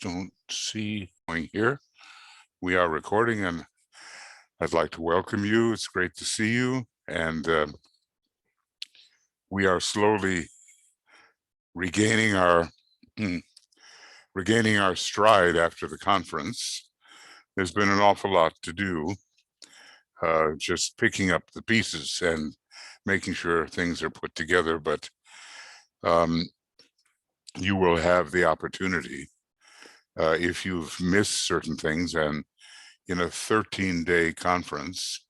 don't see going here. We are recording, and I'd like to welcome you. It's great to see you, and we are slowly regaining our stride after the conference. There's been an awful lot to do, just picking up the pieces and making sure things are put together, but you will have the opportunity, if you've missed certain things, and in a 13-day conference,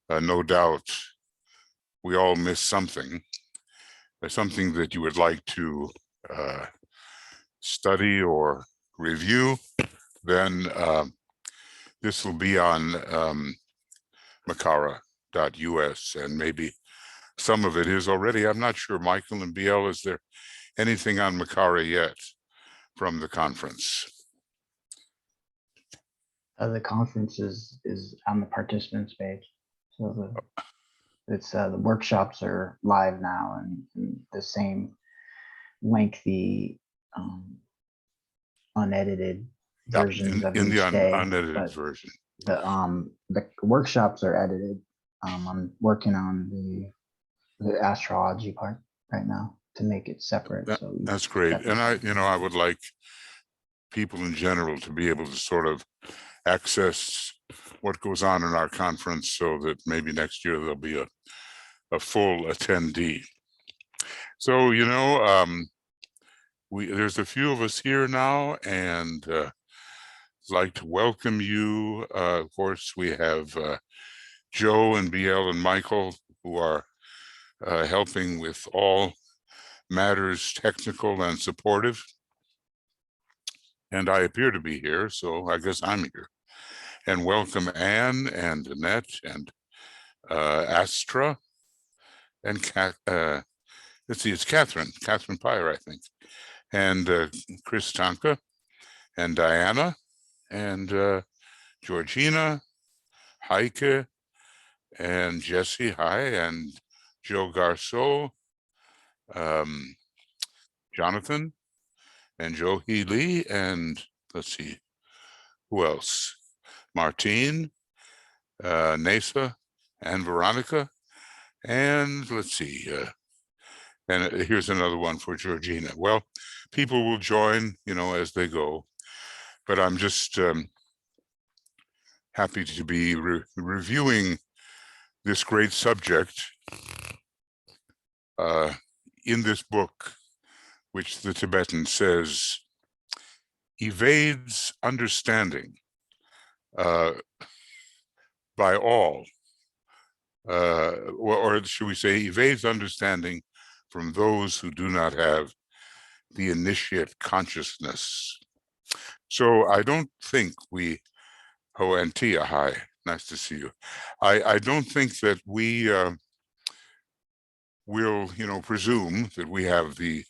no doubt we all miss something, something that you would like to study or review. Then this will be on makara.us, and maybe some of it is already. I'm not sure. Michael and BL, is there anything on Makara yet from the conference? The conference is on the participants page. So the workshops are live now, and the same lengthy unedited versions of in each the day. unedited version. The workshops are edited. I'm working on the astrology part right now to make it separate. That's great. And I would like people in general to be able to sort of access what goes on in our conference, so that maybe next year there'll be a full attendee. So, there's a few of us here now, and I'd like to welcome you. Of course, we have Joe and BL and Michael, who are helping with all matters technical and supportive. And I appear to be here, so I guess I'm here. And welcome Anne and Annette and Astra and let's see, it's Catherine Pyer, I think, and Chris Tonka and Diana and Georgina, Heike and Jesse, hi, and Joe Garceau, Jonathan and Joe Healy, and let's see, who else? Martine, Nesa, and Veronica, and let's see, and here's another one for Georgina. Well, people will join, as they go, but I'm just happy to be reviewing this great subject in this book, which the Tibetan says evades understanding by all, or should we say evades understanding from those who do not have the initiate consciousness. So I don't think and Tia, hi, nice to see you. I don't think that we will, presume that we have the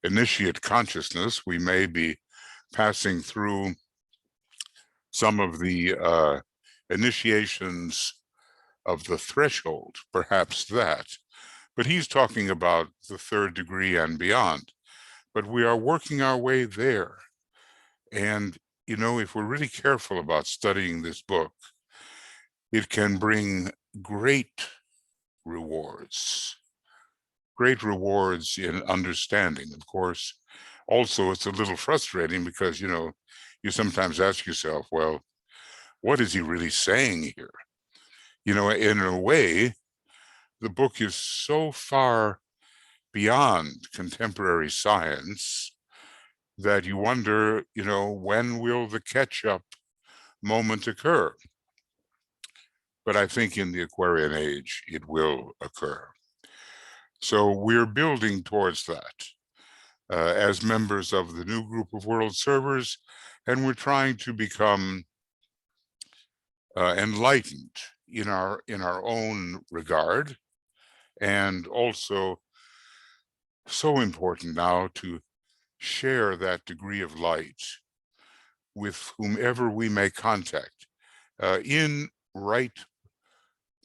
initiate consciousness. We may be passing through some of the initiations of the threshold, perhaps that, but he's talking about the third degree and beyond. But we are working our way there. And, if we're really careful about studying this book, it can bring great rewards in understanding. Of course, also it's a little frustrating because, you sometimes ask yourself, well, what is he really saying here? In a way, the book is so far beyond contemporary science that you wonder, when will the catch-up moment occur? But I think in the Aquarian age, it will occur. So we're building towards that as members of the new group of world servers, and we're trying to become enlightened in our own regard, and also so important now to share that degree of light with whomever we may contact in right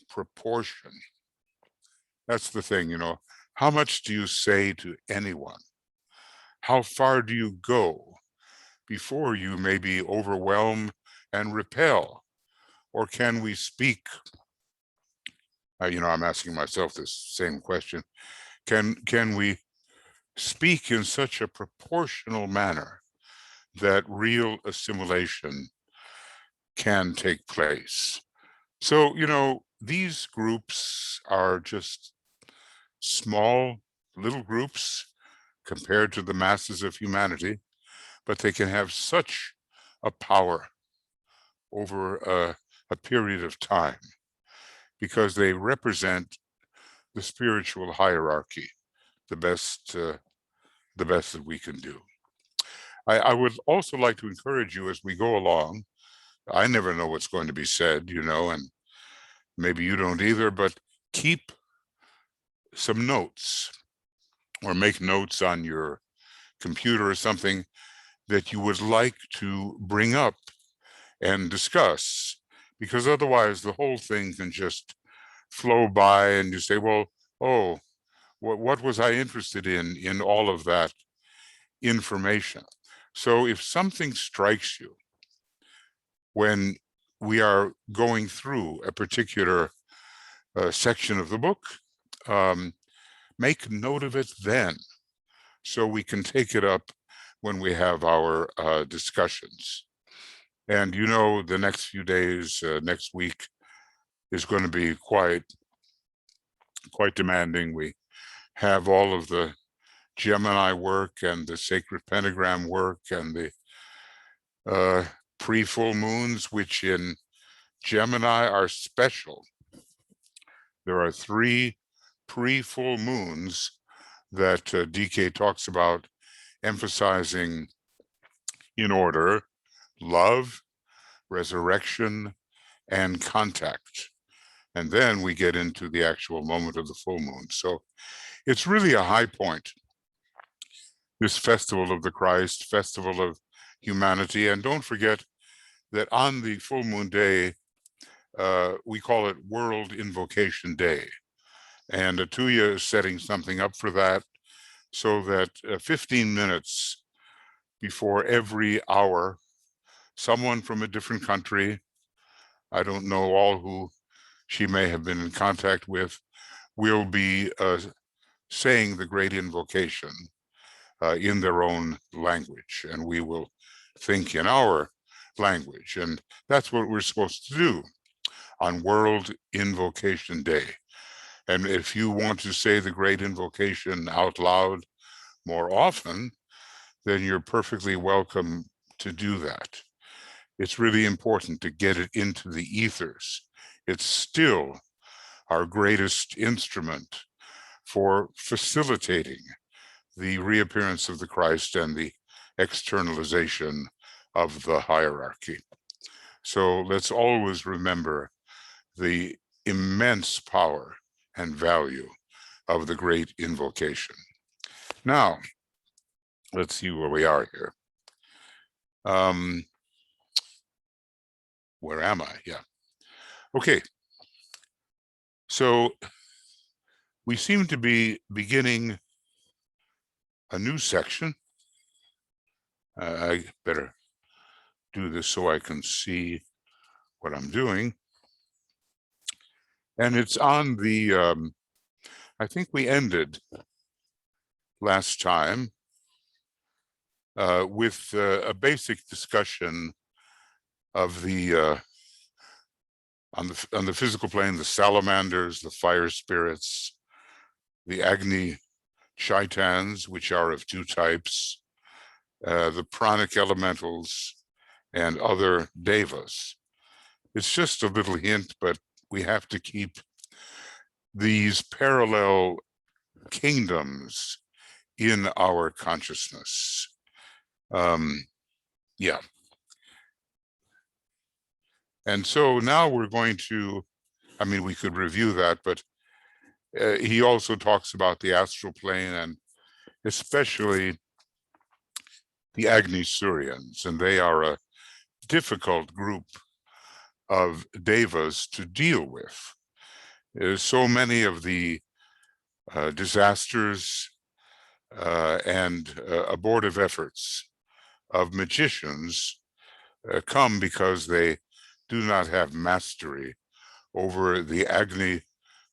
proportion. That's the thing, how much do you say to anyone? How far do you go before you maybe overwhelm and repel? Or can we speak? I'm asking myself this same question. Can we speak in such a proportional manner that real assimilation can take place? So, these groups are just small little groups compared to the masses of humanity, but they can have such a power over a period of time because they represent the spiritual hierarchy, the best that we can do. I would also like to encourage you as we go along. I never know what's going to be said, and maybe you don't either, but keep some notes or make notes on your computer or something that you would like to bring up and discuss, because otherwise the whole thing can just flow by and you say, well, oh, what was I interested in all of that information? So if something strikes you when we are going through a particular section of the book, make note of it then, so we can take it up when we have our discussions. And the next few days, next week is going to be quite demanding. We have all of the Gemini work and the sacred pentagram work and the pre-full moons, which in Gemini are special. There are 3 pre-full moons that DK talks about, emphasizing in order: love, resurrection, and contact. And then we get into the actual moment of the full moon. So it's really a high point, this festival of the Christ, festival of humanity. And don't forget that on the full moon day, we call it World Invocation Day. And Atuya is setting something up for that, so that 15 minutes before every hour, someone from a different country, I don't know all who she may have been in contact with, will be saying the great invocation in their own language, and we will think in our language. And that's what we're supposed to do on World Invocation Day. And if you want to say the great invocation out loud more often, then you're perfectly welcome to do that. It's really important to get it into the ethers. It's still our greatest instrument for facilitating the reappearance of the Christ and the externalization of the hierarchy. So let's always remember the immense power and value of the great invocation. Now, let's see where we are here. Where am I? Yeah. Okay. So we seem to be beginning a new section. I better do this so I can see what I'm doing. And it's on the, I think we ended last time with a basic discussion of the, on the physical plane, the salamanders, the fire spirits, the Agni Shaitans, which are of 2 types, the pranic elementals, and other devas. It's just a little hint, but we have to keep these parallel kingdoms in our consciousness. Yeah. And so now we're going to, we could review that, but he also talks about the astral plane and especially the Agni Suryans, and they are a difficult group of devas to deal with. So many of the disasters and abortive efforts of magicians come because they do not have mastery over the Agni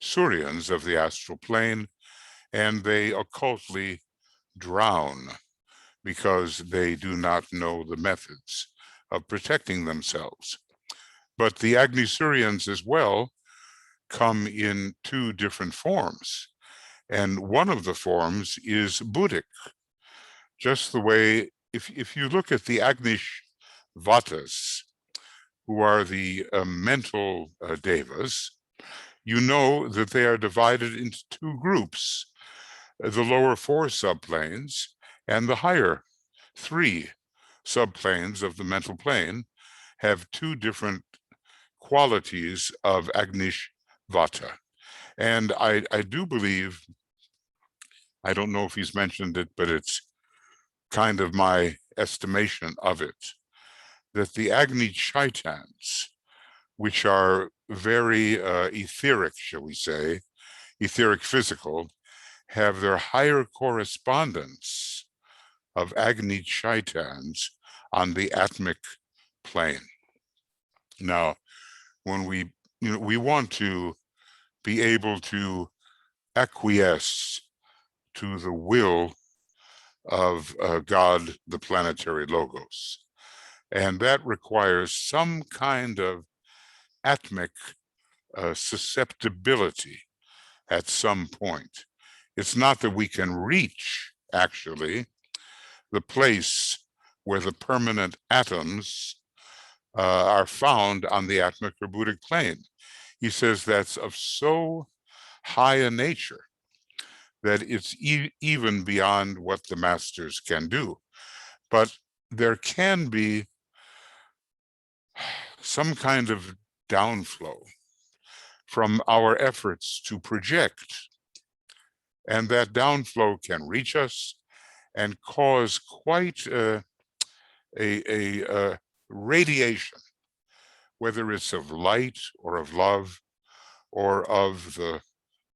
Suryans of the astral plane, and they occultly drown because they do not know the methods of protecting themselves. But the Agni Suryans as well come in two different forms. And one of the forms is Buddhic, just the way, if you look at the Agnish Vatas, who are the mental devas, you know that they are divided into two groups, the lower four subplanes and the higher three subplanes of the mental plane have two different qualities of Agnish Vata. And I do believe, I don't know if he's mentioned it, but it's kind of my estimation of it, that the Agni Chaitans, which are very etheric, shall we say, etheric physical, have their higher correspondence of Agni Chaitans on the atmic plane. Now, when we want to be able to acquiesce to the will of God, the planetary logos, and that requires some kind of atmic susceptibility at some point. It's not that we can reach, actually, the place where the permanent atoms are found on the atmic or Buddhic plane. He says that's of so high a nature that it's even beyond what the masters can do. But there can be some kind of downflow from our efforts to project, and that downflow can reach us and cause quite a radiation, whether it's of light or of love or of the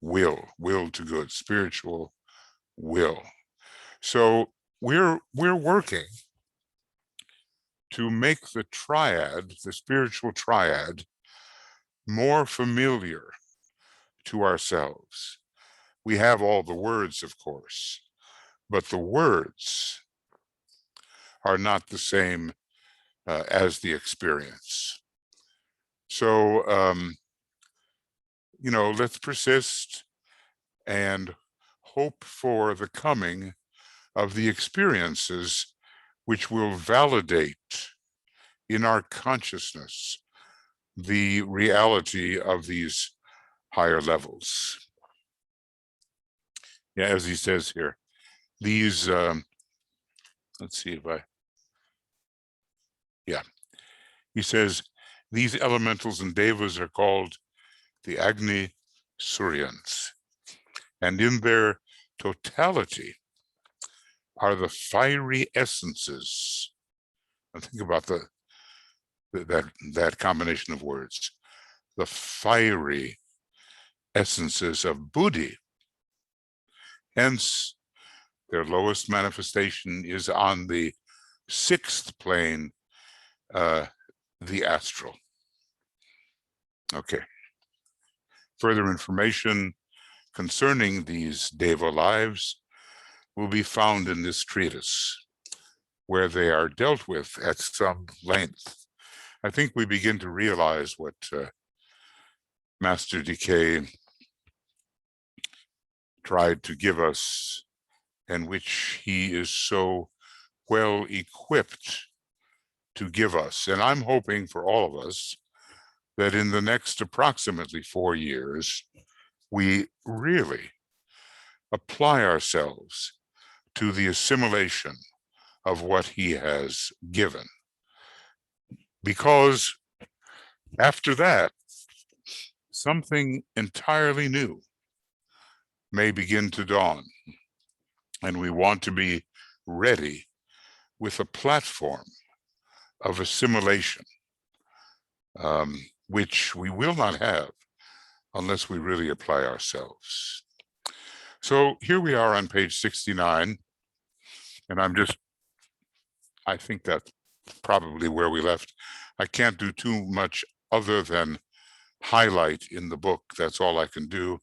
will to good, spiritual will. So we're working to make the triad, the spiritual triad, more familiar to ourselves. We have all the words, of course, but the words are not the same as the experience. So, let's persist and hope for the coming of the experiences which will validate in our consciousness the reality of these higher levels. Yeah, as he says here, these, let's see if he says, these elementals and devas are called the Agni Suryans, and in their totality are the fiery essences. And think about that combination of words, the fiery essences of Buddhi. Hence, their lowest manifestation is on the sixth plane, the astral. Okay. Further information concerning these Deva lives will be found in this treatise, where they are dealt with at some length. I think we begin to realize what Master Decay tried to give us, and which he is so well equipped to give us. And I'm hoping for all of us that in the next approximately 4 years, we really apply ourselves to the assimilation of what he has given. Because after that, something entirely new may begin to dawn, and we want to be ready with a platform of assimilation, which we will not have unless we really apply ourselves. So here we are on page 69, and I'm just I think that's probably where we left. I can't do too much other than highlight in the book. That's all I can do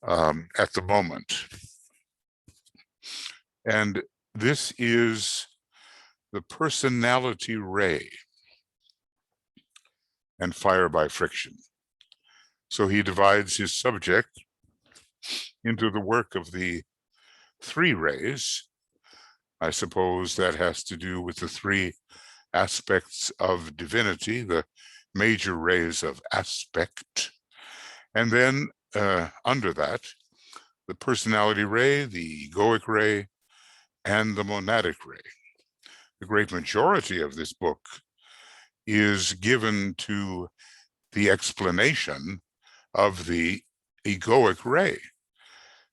at the moment. And this is the personality ray and fire by friction. So he divides his subject into the work of the three rays. I suppose that has to do with the three aspects of divinity, the major rays of aspect. And then under that, the personality ray, the egoic ray, and the monadic ray. The great majority of this book is given to the explanation of the egoic ray.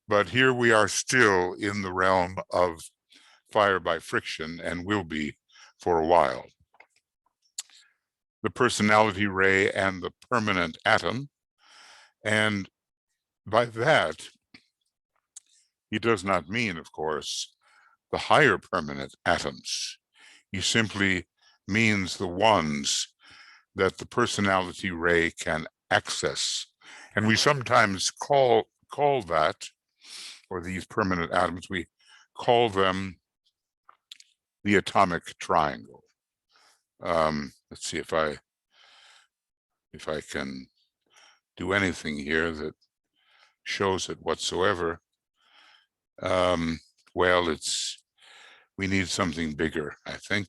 But here we are still in the realm of fire by friction, and will be for a while. The personality ray and the permanent atom. And by that, he does not mean, of course, the higher permanent atoms. He simply means the ones that the personality ray can access. And we sometimes call that, or these permanent atoms, we call them the atomic triangle. Let's see if I can do anything here that shows it whatsoever. Well, we need something bigger, I think.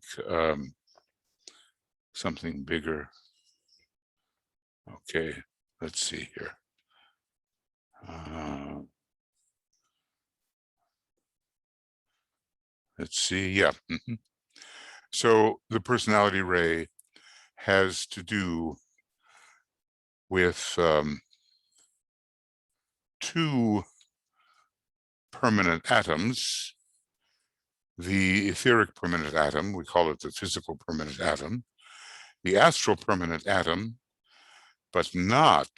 Something bigger. Okay, let's see here. Let's see, yeah. So the personality ray has to do with two permanent atoms. The etheric permanent atom, we call it the physical permanent atom, the astral permanent atom, but not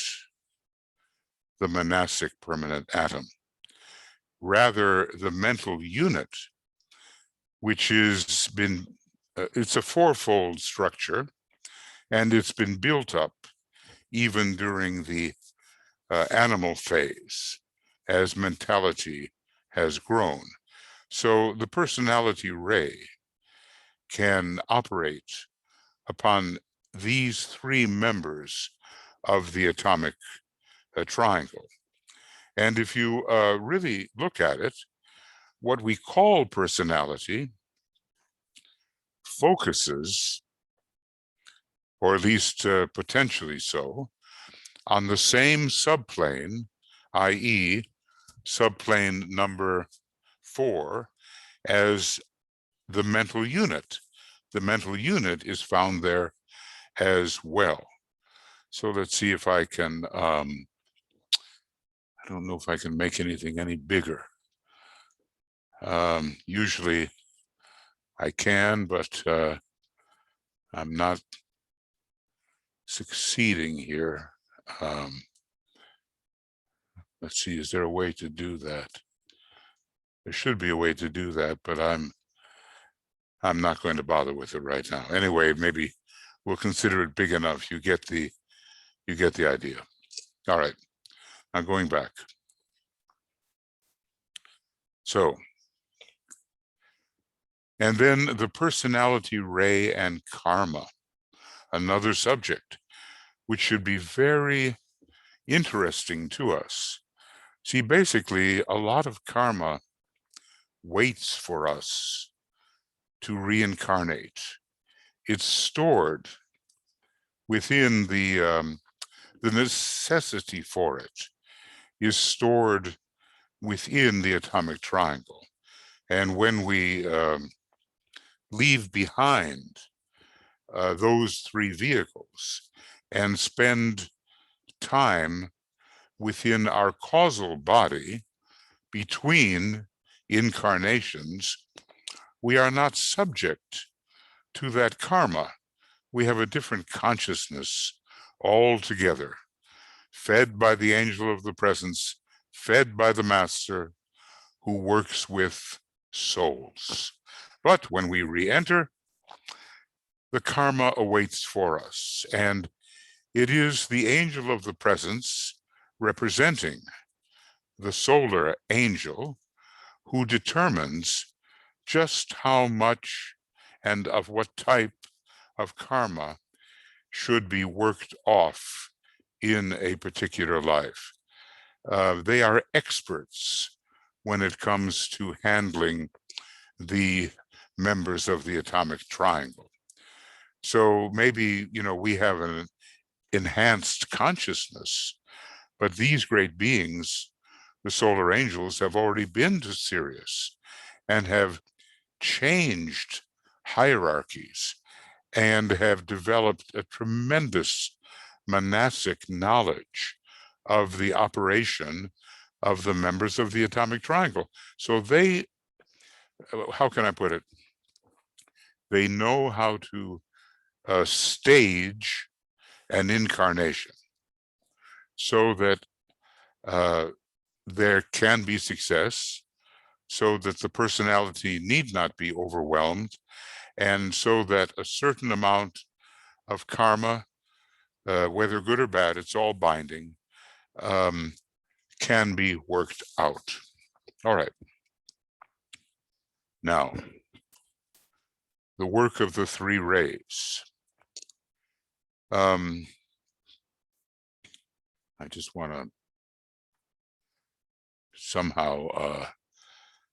the monastic permanent atom. Rather, the mental unit, which has been, it's a fourfold structure, and it's been built up even during the animal phase as mentality has grown. So the personality ray can operate upon these three members of the atomic triangle. And if you really look at it, what we call personality focuses, or at least potentially so, on the same subplane, i.e. subplane number 4, as the mental unit. The mental unit is found there as well. So let's see if I can, I don't know if I can make anything any bigger. Usually I can, but I'm not succeeding here. Let's see, is there a way to do that? There should be a way to do that, but I'm not going to bother with it right now. Anyway, maybe we'll consider it big enough. You get the idea. All right, now going back. So, and then the personality ray and karma, another subject, which should be very interesting to us. See, basically, a lot of karma waits for us to reincarnate. It's stored within the necessity for it is stored within the atomic triangle. And when we leave behind those three vehicles and spend time within our causal body between incarnations, we are not subject to that karma. We have a different consciousness altogether, fed by the angel of the presence, fed by the master who works with souls. But when we re-enter, the karma awaits for us, and it is the angel of the presence representing the solar angel who determines just how much and of what type of karma should be worked off in a particular life. They are experts when it comes to handling the members of the atomic triangle. So maybe, we have an enhanced consciousness, but these great beings, the solar angels, have already been to Sirius and have changed hierarchies and have developed a tremendous monastic knowledge of the operation of the members of the atomic triangle. So they, how can I put it? They know how to stage an incarnation so that there can be success, so that the personality need not be overwhelmed, and so that a certain amount of karma, whether good or bad, it's all binding, can be worked out. All right. Now, the work of the three rays. I just want to somehow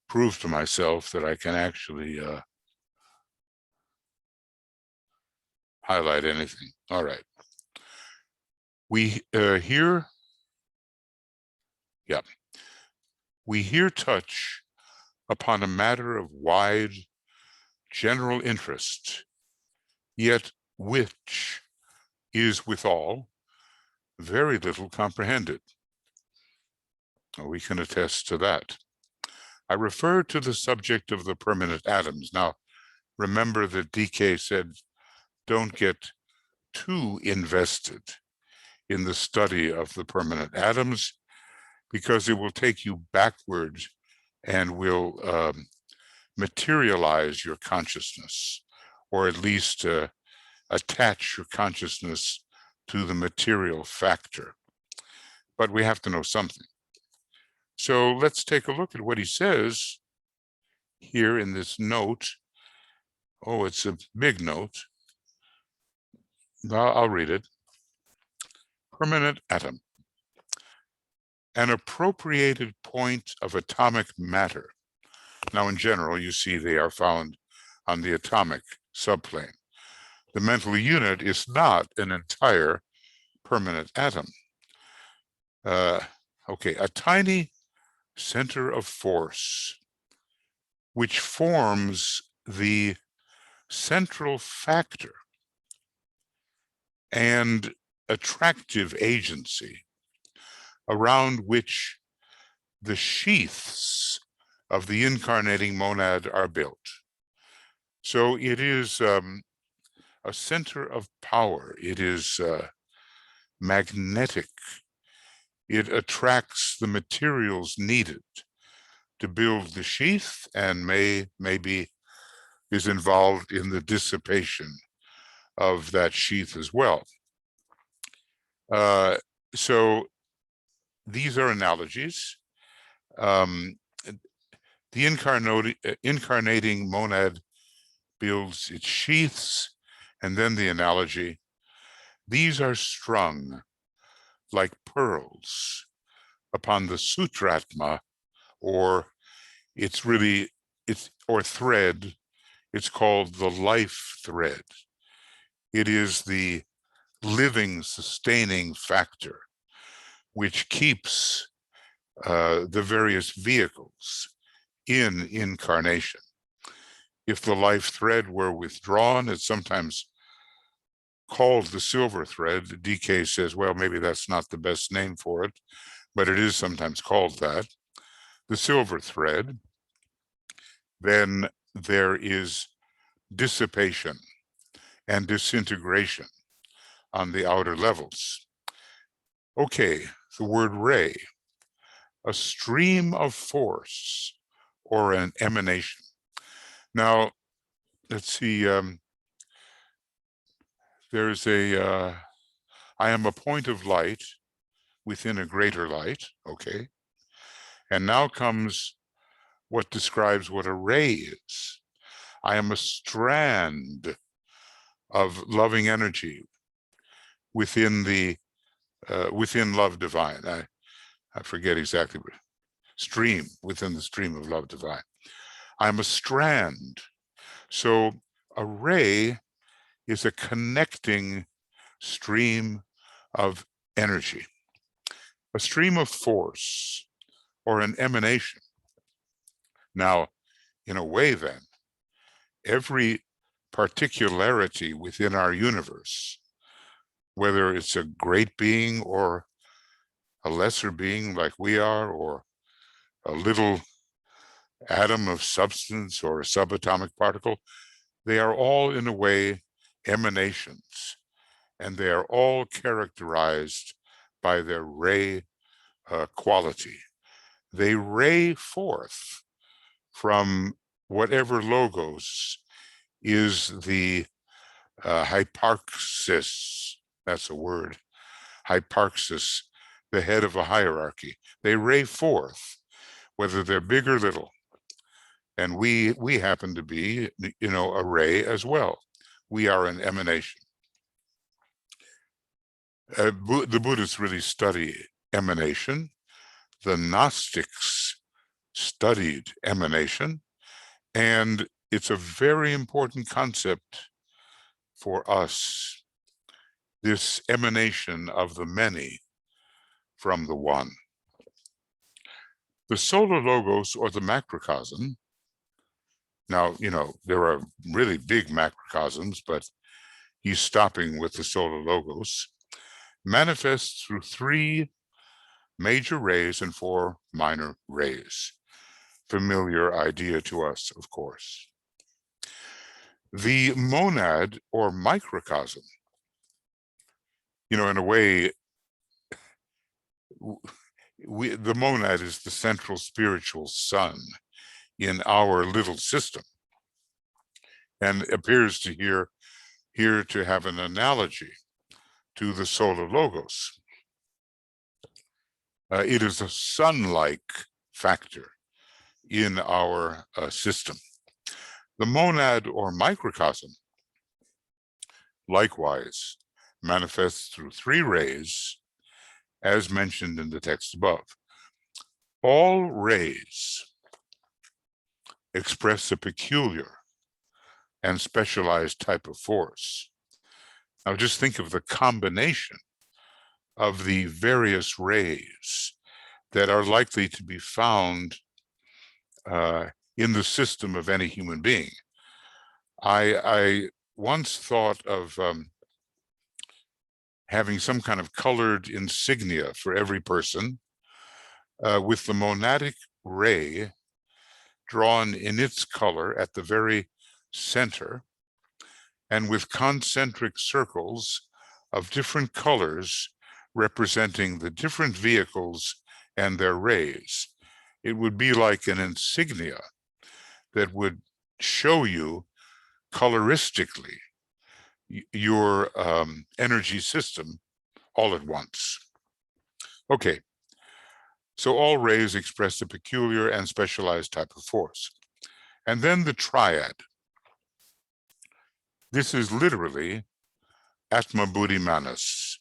prove to myself that I can actually highlight anything. All right. We here touch upon a matter of wide general interest, yet which is withal very little comprehended. We can attest to that. I refer to the subject of the permanent atoms. Now, remember that DK said, don't get too invested in the study of the permanent atoms, because it will take you backwards and will materialize your consciousness, or at least attach your consciousness to the material factor. But we have to know something. So let's take a look at what he says here in this note. Oh, it's a big note. I'll read it. Permanent atom. An appropriated point of atomic matter. Now, in general, you see they are found on the atomic subplane. The mental unit is not an entire permanent atom. Okay, a tiny center of force, which forms the central factor and attractive agency around which the sheaths of the incarnating monad are built. So it is a center of power. It is magnetic. It attracts the materials needed to build the sheath, and maybe is involved in the dissipation of that sheath as well. So these are analogies. The incarnating monad builds its sheaths, and then the analogy. These are strung like pearls upon the sutratma, or thread. It's called the life thread. It is the living, sustaining factor which keeps the various vehicles in incarnation. If the life thread were withdrawn, it's sometimes called the silver thread. DK says, well, maybe that's not the best name for it, but it is sometimes called that. The silver thread, then there is dissipation and disintegration on the outer levels. Okay, the word ray, a stream of force or an emanation. Now, let's see, there's a, I am a point of light within a greater light, okay? And now comes what describes what a ray is. I am a strand of loving energy within the within love divine. I forget exactly what stream, within the stream of love divine. I'm a strand. So a ray is a connecting stream of energy, a stream of force, or an emanation. Now, in a way then, every particularity within our universe, whether it's a great being or a lesser being like we are, or a little atom of substance or a subatomic particle, they are all in a way emanations, and they are all characterized by their ray quality. They ray forth from whatever logos is the hyparxis, that's a word, hyparxis, the head of a hierarchy. They ray forth, whether they're big or little. And we happen to be, a ray as well. We are an emanation. The Buddhists really study emanation. The Gnostics studied emanation. And it's a very important concept for us, this emanation of the many from the one. The solar logos, or the macrocosm, now, there are really big macrocosms, but he's stopping with the solar logos, manifests through 3 major rays and 4 minor rays. Familiar idea to us, of course. The monad, or microcosm, in a way, the monad is the central spiritual sun in our little system, and appears to here to have an analogy to the solar logos. It is a sun-like factor in our system. The monad, or microcosm, likewise manifests through 3 rays, as mentioned in the text above. All rays express a peculiar and specialized type of force. Now just think of the combination of the various rays that are likely to be found in the system of any human being. I once thought of having some kind of colored insignia for every person, with the monadic ray drawn in its color at the very center, and with concentric circles of different colors representing the different vehicles and their rays. It would be like an insignia that would show you coloristically your energy system all at once. Okay, so all rays express a peculiar and specialized type of force. And then the triad. This is literally Atma Buddhi Manas,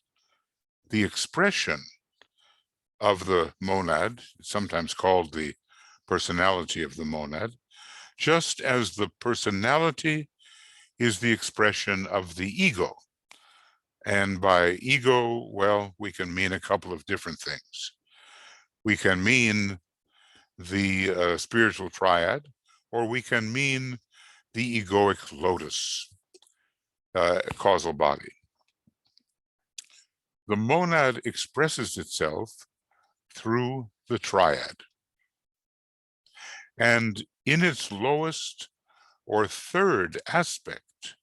the expression of the monad, sometimes called the personality of the monad, just as the personality is the expression of the ego. And by ego, well, we can mean a couple of different things. We can mean the spiritual triad, or we can mean the egoic lotus, causal body. The monad expresses itself through the triad. And in its lowest or third aspect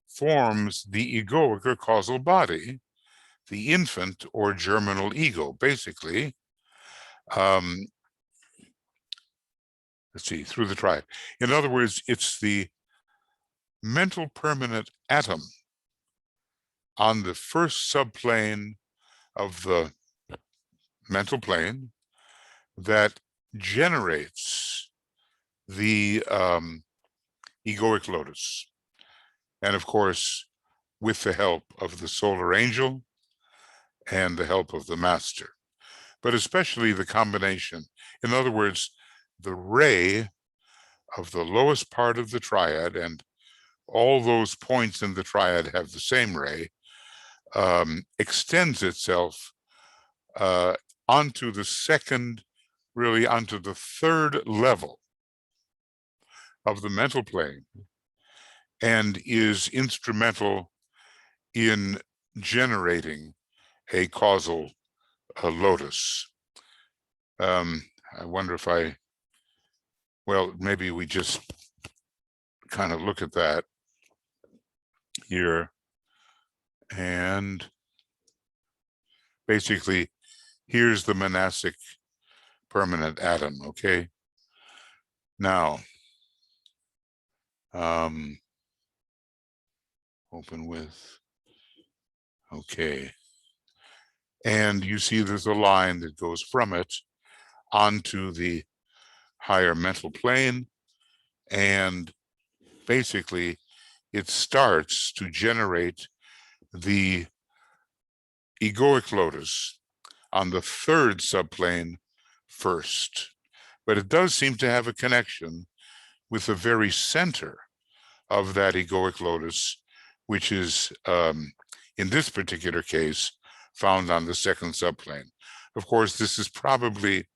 forms the egoic, or causal body, the infant or germinal ego, basically, let's see, through the triad. In other words, it's the mental permanent atom on the first subplane of the mental plane that generates the egoic lotus. And of course, with the help of the solar angel and the help of the master, but especially the combination. In other words, the ray of the lowest part of the triad, and all those points in the triad have the same ray, extends itself onto the second, really onto the third level of the mental plane, and is instrumental in generating a causal lotus. I wonder if well, maybe we just kind of look at that here. And basically, here's the monastic permanent atom, okay? Now, open with, okay. And you see there's a line that goes from it onto the higher mental plane, and basically it starts to generate the egoic lotus on the third subplane first. But it does seem to have a connection with the very center of that egoic lotus, which is, in this particular case, found on the second subplane. Of course, this is probably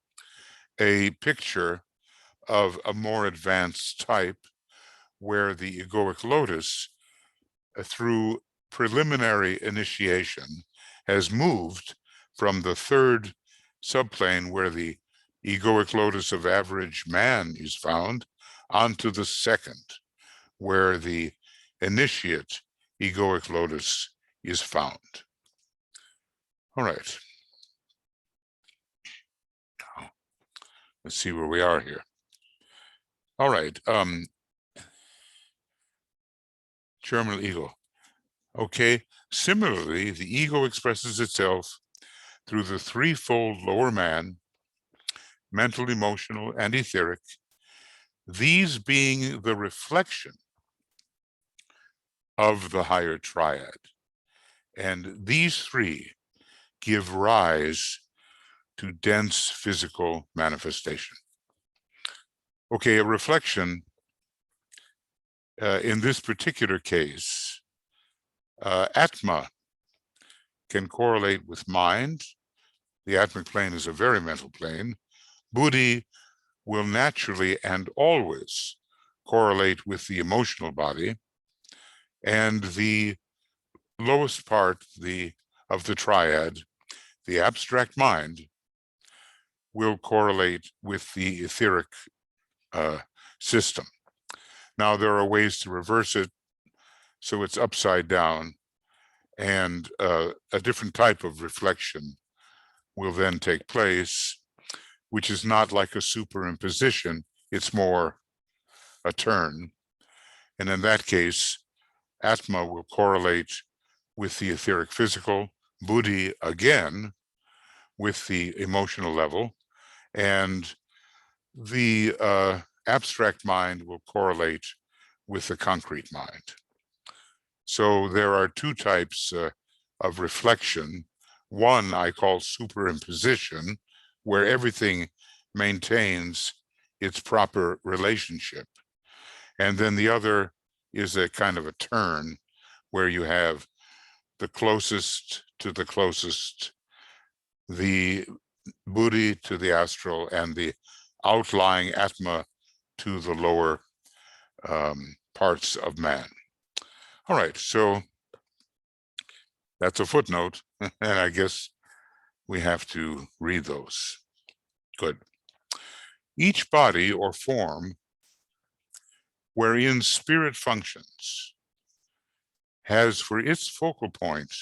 a picture of a more advanced type where the egoic lotus, through preliminary initiation, has moved from the third subplane where the egoic lotus of average man is found onto the second where the initiate egoic lotus is found. All right. Now, let's see where we are here. All right. Germinal ego. Okay. Similarly, the ego expresses itself through the threefold lower man, mental, emotional, and etheric, these being the reflection of the higher triad. And these three give rise to dense physical manifestation. Okay, a reflection in this particular case, Atma can correlate with mind. The Atmic plane is a very mental plane. Buddhi will naturally and always correlate with the emotional body. And the lowest part of the triad, the abstract mind, will correlate with the etheric system. Now, there are ways to reverse it so it's upside down, and a different type of reflection will then take place, which is not like a superimposition, it's more a turn. And in that case, Atma will correlate with the etheric physical, Buddhi again with the emotional level, and the abstract mind will correlate with the concrete mind. So there are two types of reflection. One I call superimposition, where everything maintains its proper relationship. And then the other is a kind of a turn where you have the closest to the closest, the Buddhi to the astral, and the outlying Atma to the lower parts of man. All right, so that's a footnote, and I guess we have to read those. Good. Each body or form wherein spirit functions has for its focal point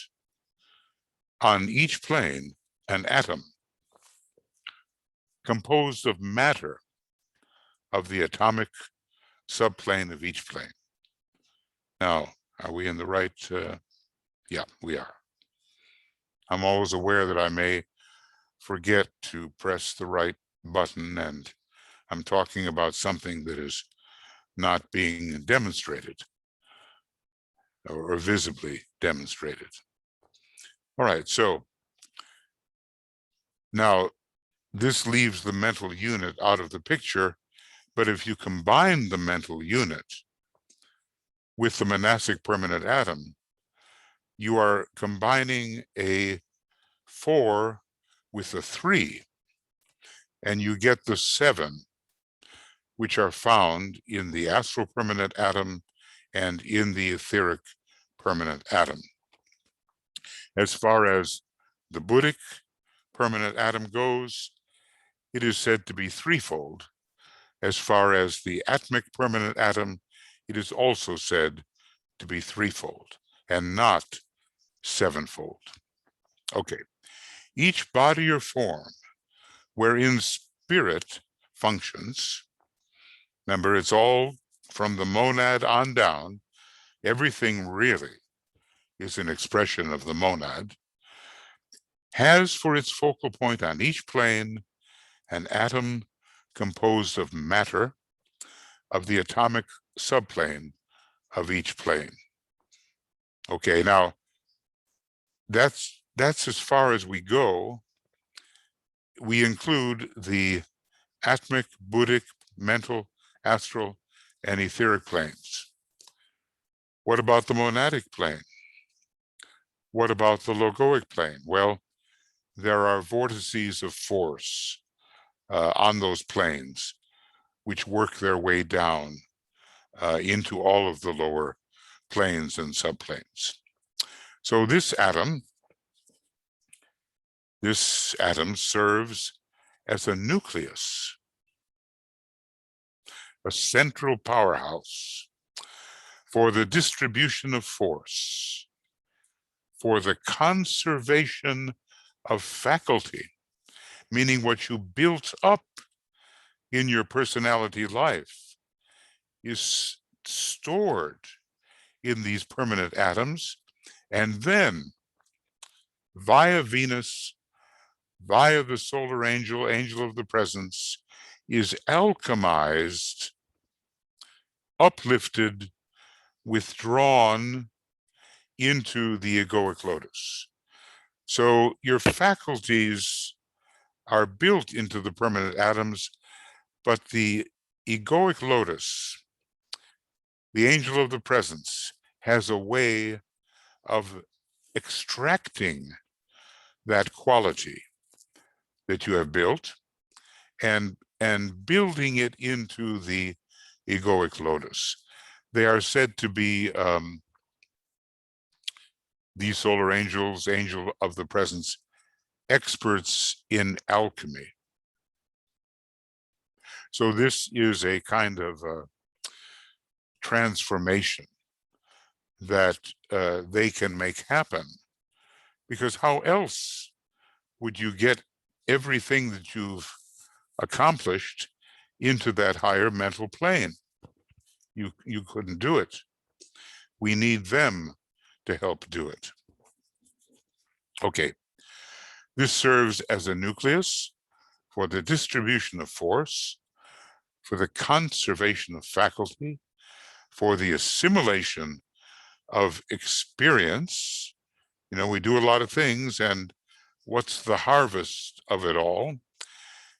on each plane an atom composed of matter of the atomic subplane of each plane. Now, are we in the right? Yeah, we are. I'm always aware that I may forget to press the right button, and I'm talking about something that is not being demonstrated or visibly demonstrated. All right, so now this leaves the mental unit out of the picture, but if you combine the mental unit with the monastic permanent atom, you are combining a 4 with a 3, and you get the 7, which are found in the astral permanent atom and in the etheric permanent atom. As far as the Buddhic permanent atom goes, it is said to be threefold. As far as the atmic permanent atom, it is also said to be threefold and not sevenfold. Okay, each body or form wherein spirit functions, remember, it's all from the monad on down, everything really is an expression of the monad, has for its focal point on each plane an atom composed of matter of the atomic subplane of each plane. Okay, now that's as far as we go. We include the atmic, Buddhic, mental, astral, and etheric planes. What about the monadic plane? What about the logoic plane? Well, there are vortices of force on those planes which work their way down into all of the lower planes and subplanes. So this atom serves as a nucleus, a central powerhouse for the distribution of force, for the conservation of faculty, meaning what you built up in your personality life is stored in these permanent atoms, and then via Venus, via the solar angel, angel of the presence, is alchemized, uplifted, withdrawn into the egoic lotus. So your faculties are built into the permanent atoms, but the egoic lotus, the angel of the presence, has a way of extracting that quality that you have built and building it into the egoic lotus. They are said to be these solar angels, angel of the presence, experts in alchemy. So this is a kind of transformation that they can make happen, because how else would you get everything that you've accomplished into that higher mental plane? You couldn't do it. We need them to help do it. Okay, this serves as a nucleus for the distribution of force, for the conservation of faculty, for the assimilation of experience. You know, we do a lot of things, and what's the harvest of it all?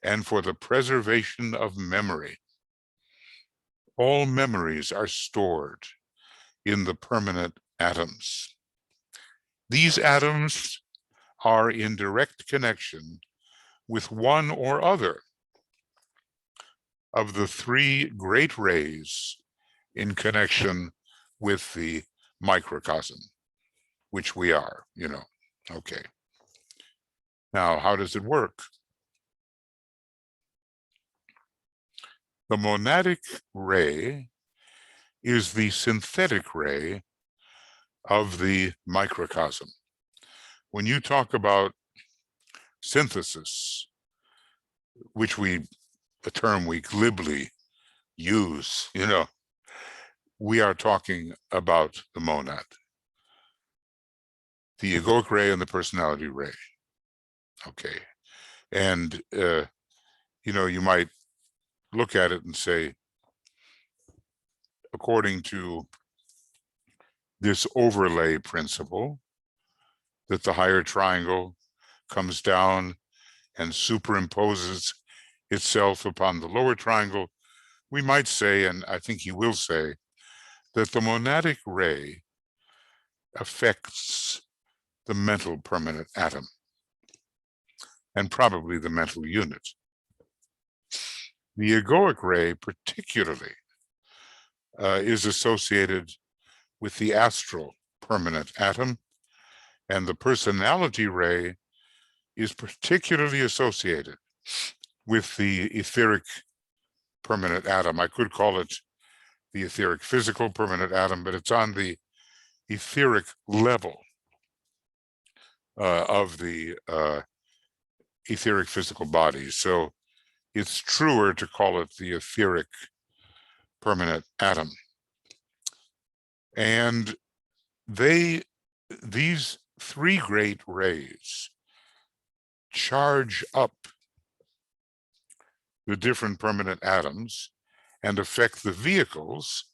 And for the preservation of memory. All memories are stored in the permanent atoms. These atoms are in direct connection with one or other of the three great rays in connection with the microcosm, which we are, you know. Okay. Now, how does it work? The monadic ray is the synthetic ray of the microcosm. When you talk about synthesis, which a term we glibly use, you know, we are talking about the monad. the egoic ray and the personality ray. Okay. And, you might look at it and say, according to this overlay principle, that the higher triangle comes down and superimposes itself upon the lower triangle, we might say, and I think he will say, that the monadic ray affects the mental permanent atom, and probably the mental unit. The egoic ray particularly is associated with the astral permanent atom, and the personality ray is particularly associated with the etheric permanent atom. I could call it the etheric physical permanent atom, but it's on the etheric level of the etheric physical body. So it's truer to call it the etheric permanent atom. And these three great rays charge up the different permanent atoms and affect the vehicles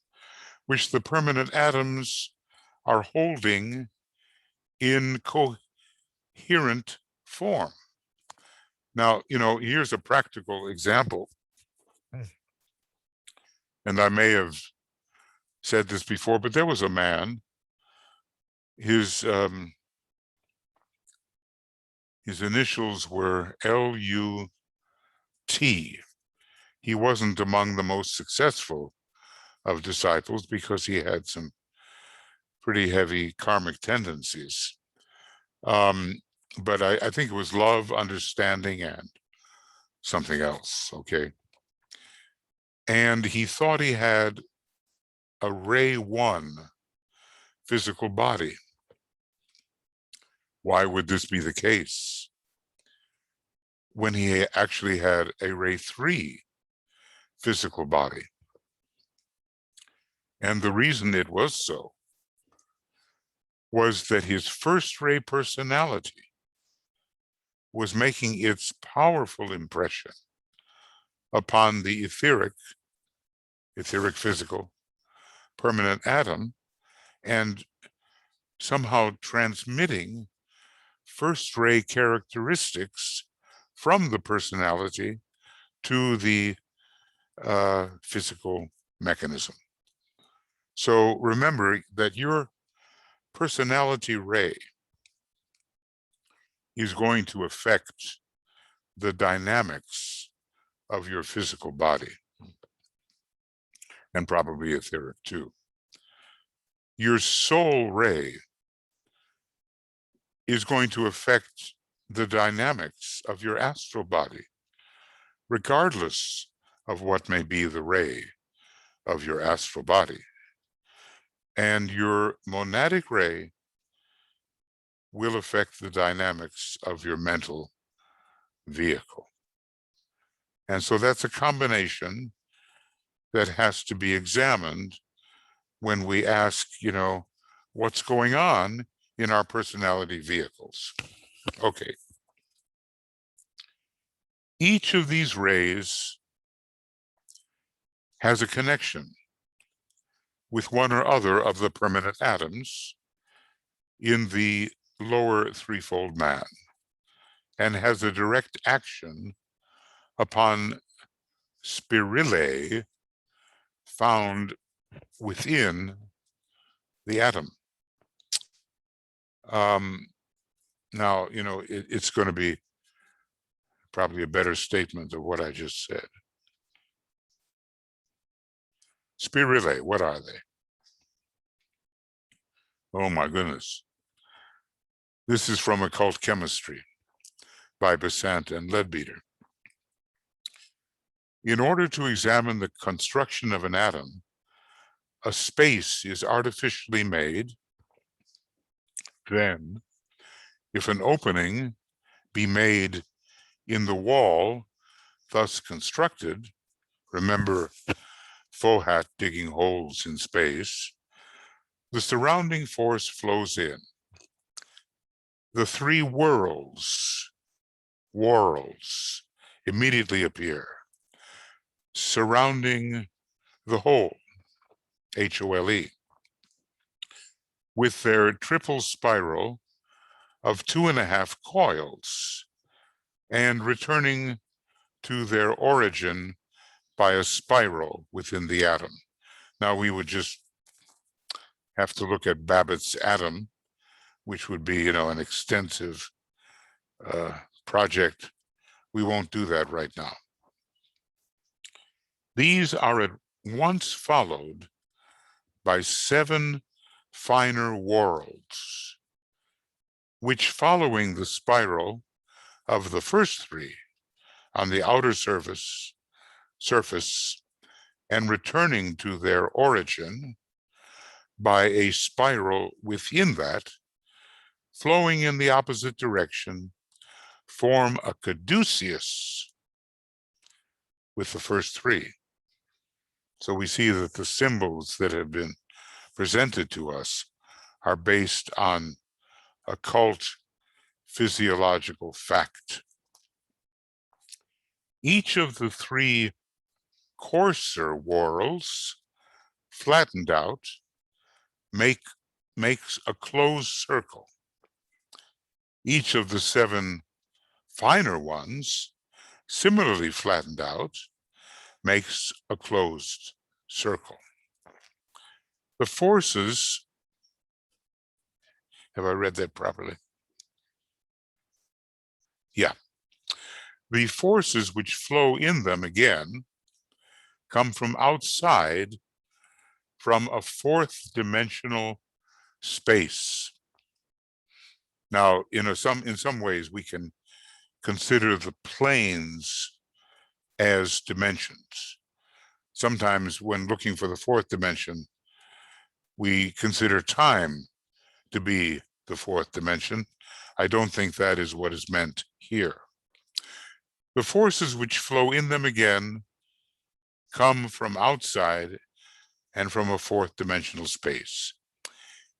which the permanent atoms are holding in coherent form. Now, here's a practical example. And I may have said this before, but there was a man, his initials were LUT. He wasn't among the most successful of disciples because he had some pretty heavy karmic tendencies. But I think it was love, understanding, and something else, okay? And he thought he had a ray 1 physical body. Why would this be the case when he actually had a ray 3 physical body? And the reason it was so was that his first ray personality was making its powerful impression upon the etheric physical permanent atom, and somehow transmitting first ray characteristics from the personality to the physical mechanism. So remember that your personality ray is going to affect the dynamics of your physical body, and probably etheric too. Your soul ray is going to affect the dynamics of your astral body, regardless of what may be the ray of your astral body. And your monadic ray will affect the dynamics of your mental vehicle. And so that's a combination that has to be examined when we ask, what's going on in our personality vehicles. Okay. Each of these rays has a connection with one or other of the permanent atoms in the lower threefold man, and has a direct action upon spirillae found within the atom. Now, it's going to be probably a better statement of what I just said. Spirillae, what are they? Oh my goodness. This is from Occult Chemistry by Besant and Leadbeater. In order to examine the construction of an atom, a space is artificially made. Then, if an opening be made in the wall thus constructed, remember Fohat digging holes in space, the surrounding force flows in, the three worlds immediately appear, surrounding the whole, HOLE, with their triple spiral of 2.5 coils, and returning to their origin by a spiral within the atom. Now we would just have to look at Babbitt's atom, which would be, an extensive project. We won't do that right now. These are at once followed by 7 finer worlds, which, following the spiral of the first 3 on the outer surface and returning to their origin by a spiral within that, flowing in the opposite direction, form a caduceus with the first 3. So we see that the symbols that have been presented to us are based on occult physiological fact. Each of the 3 coarser whorls, flattened out, makes a closed circle. Each of the 7 finer ones, similarly flattened out, makes a closed circle. The forces, have I read that properly? Yeah. The forces which flow in them again come from outside, from a 4th dimensional space. Now, in some ways, we can consider the planes as dimensions. Sometimes when looking for the 4th dimension, we consider time to be the 4th dimension. I don't think that is what is meant here. The forces which flow in them again come from outside and from a 4th dimensional space.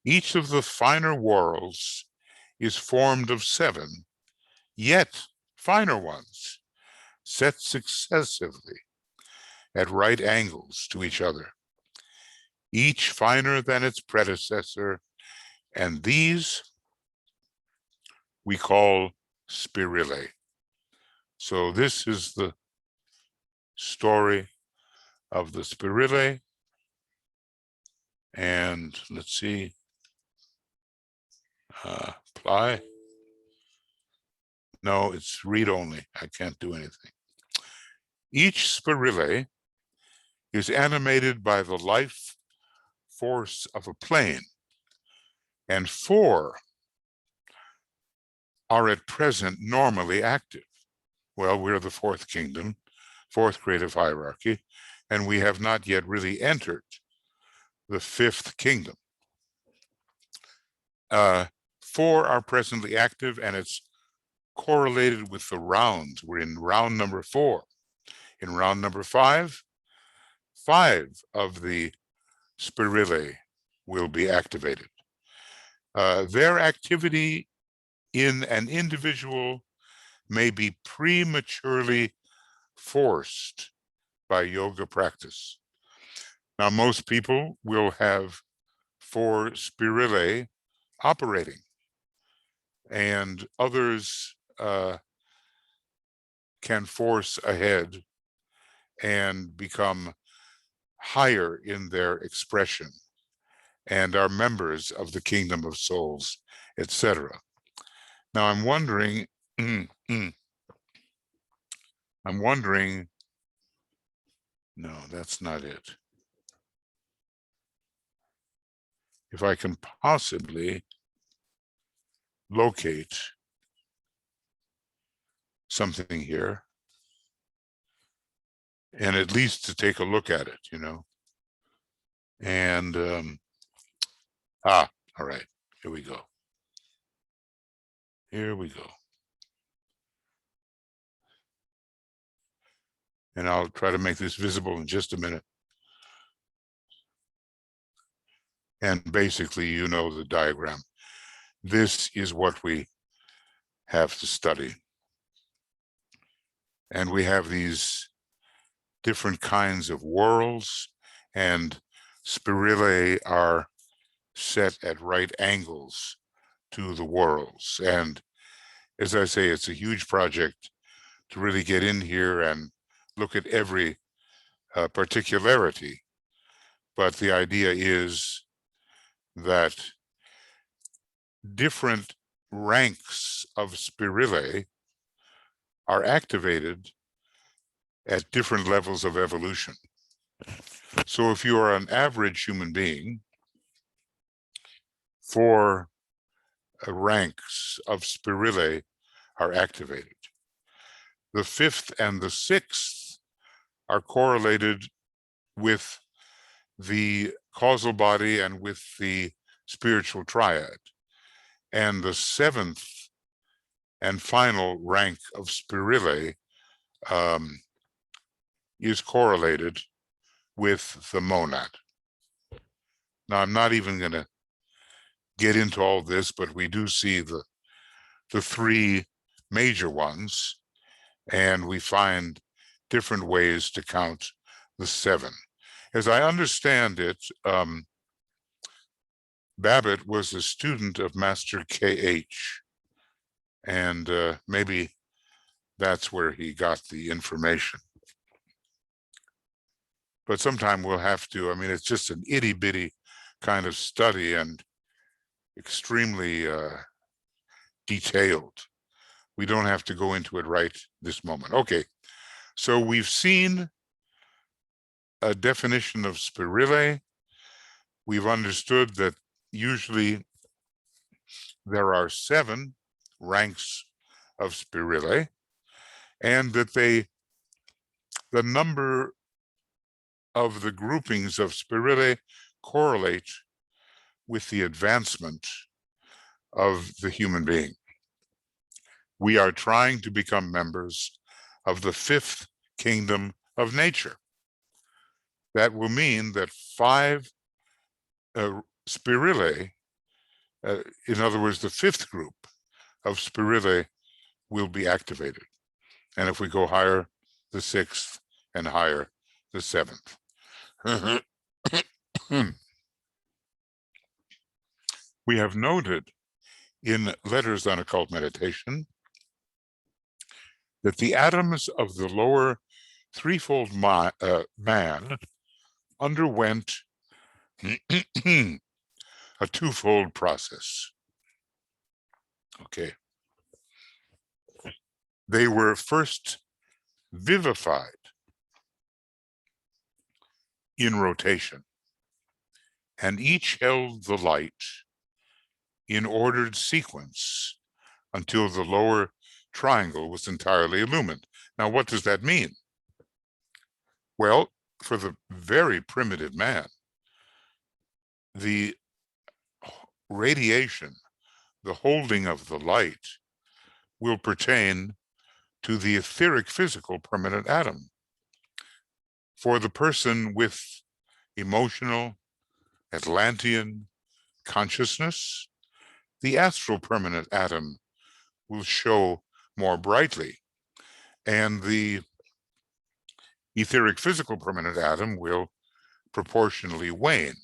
Each of the finer worlds is formed of 7, yet finer ones, set successively at right angles to each other, each finer than its predecessor, and these we call spirillae. So this is the story of the spirillae, and let's see, apply. No, it's read only. I can't do anything. Each spirillae is animated by the life force of a plane, and 4 are at present normally active. Well, we're the 4th kingdom, 4th creative hierarchy, and we have not yet really entered the 5th kingdom. 4 are presently active, and it's correlated with the rounds. We're in round number 4. In round number 5, 5 of the spirillae will be activated. Their activity in an individual may be prematurely forced by yoga practice. Now, most people will have 4 spirillae operating, and others can force ahead and become higher in their expression and are members of the kingdom of souls, etc. Now I'm wondering, no, that's not it. If I can possibly locate something here, and at least to take a look at it, and all right, here we go. And I'll try to make this visible in just a minute. And basically, the diagram. This is what we have to study. And we have these different kinds of worlds, and spirillae are set at right angles to the worlds. And as I say, it's a huge project to really get in here and look at every particularity. But the idea is that different ranks of spirillae are activated at different levels of evolution. So if you are an average human being, 4 ranks of spirillae are activated. The 5th and the 6th are correlated with the causal body and with the spiritual triad. And the 7th and final rank of spirillae is correlated with the monad. Now, I'm not even going to get into all this, but we do see the 3 major ones, and we find different ways to count the 7. As I understand it, Babbitt was a student of Master K.H., and maybe that's where he got the information. But sometime we'll have to, I mean, it's just an itty-bitty kind of study and extremely detailed. We don't have to go into it right this moment. Okay, so we've seen a definition of spirillae. We've understood that usually there are 7 ranks of spirillae, and that the number of the groupings of spirillae correlate with the advancement of the human being. We are trying to become members of the 5th kingdom of nature. That will mean that 5 spirillae, in other words, the 5th group of spirillae will be activated. And if we go higher, the 6th, and higher, the 7th. We have noted in Letters on Occult Meditation that the atoms of the lower threefold man underwent a twofold process. Okay. They were first vivified in rotation, and each held the light in ordered sequence until the lower triangle was entirely illumined. Now, what does that mean? Well, for the very primitive man, the radiation, the holding of the light, will pertain to the etheric physical permanent atom. For the person with emotional Atlantean consciousness, the astral permanent atom will show more brightly, and the etheric physical permanent atom will proportionally wane.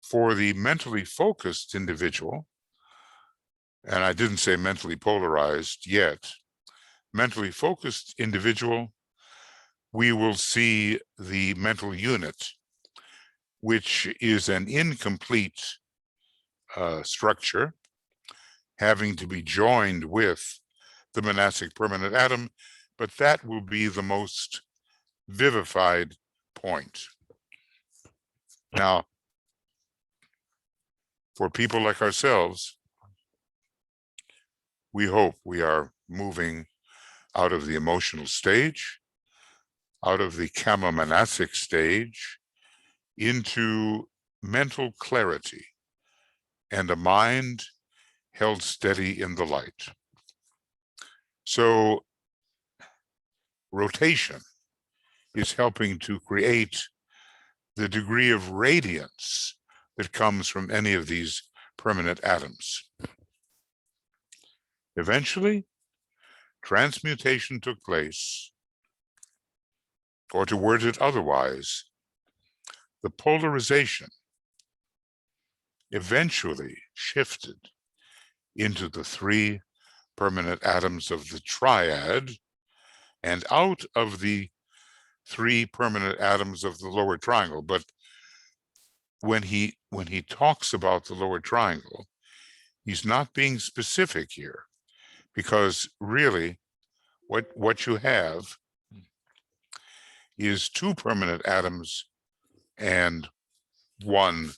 For the mentally focused individual, and I didn't say mentally polarized yet, mentally focused individual, we will see the mental unit, which is an incomplete structure, having to be joined with the monastic permanent atom, but that will be the most vivified point. Now, for people like ourselves, we hope we are moving out of the emotional stage, out of the kama-monastic stage, into mental clarity and a mind held steady in the light. So rotation is helping to create the degree of radiance that comes from any of these permanent atoms. Eventually, transmutation took place, or to word it otherwise, the polarization eventually shifted into the three permanent atoms of the triad, and out of the three permanent atoms of the lower triangle. But when he talks about the lower triangle, he's not being specific here, because really what you have is two permanent atoms and one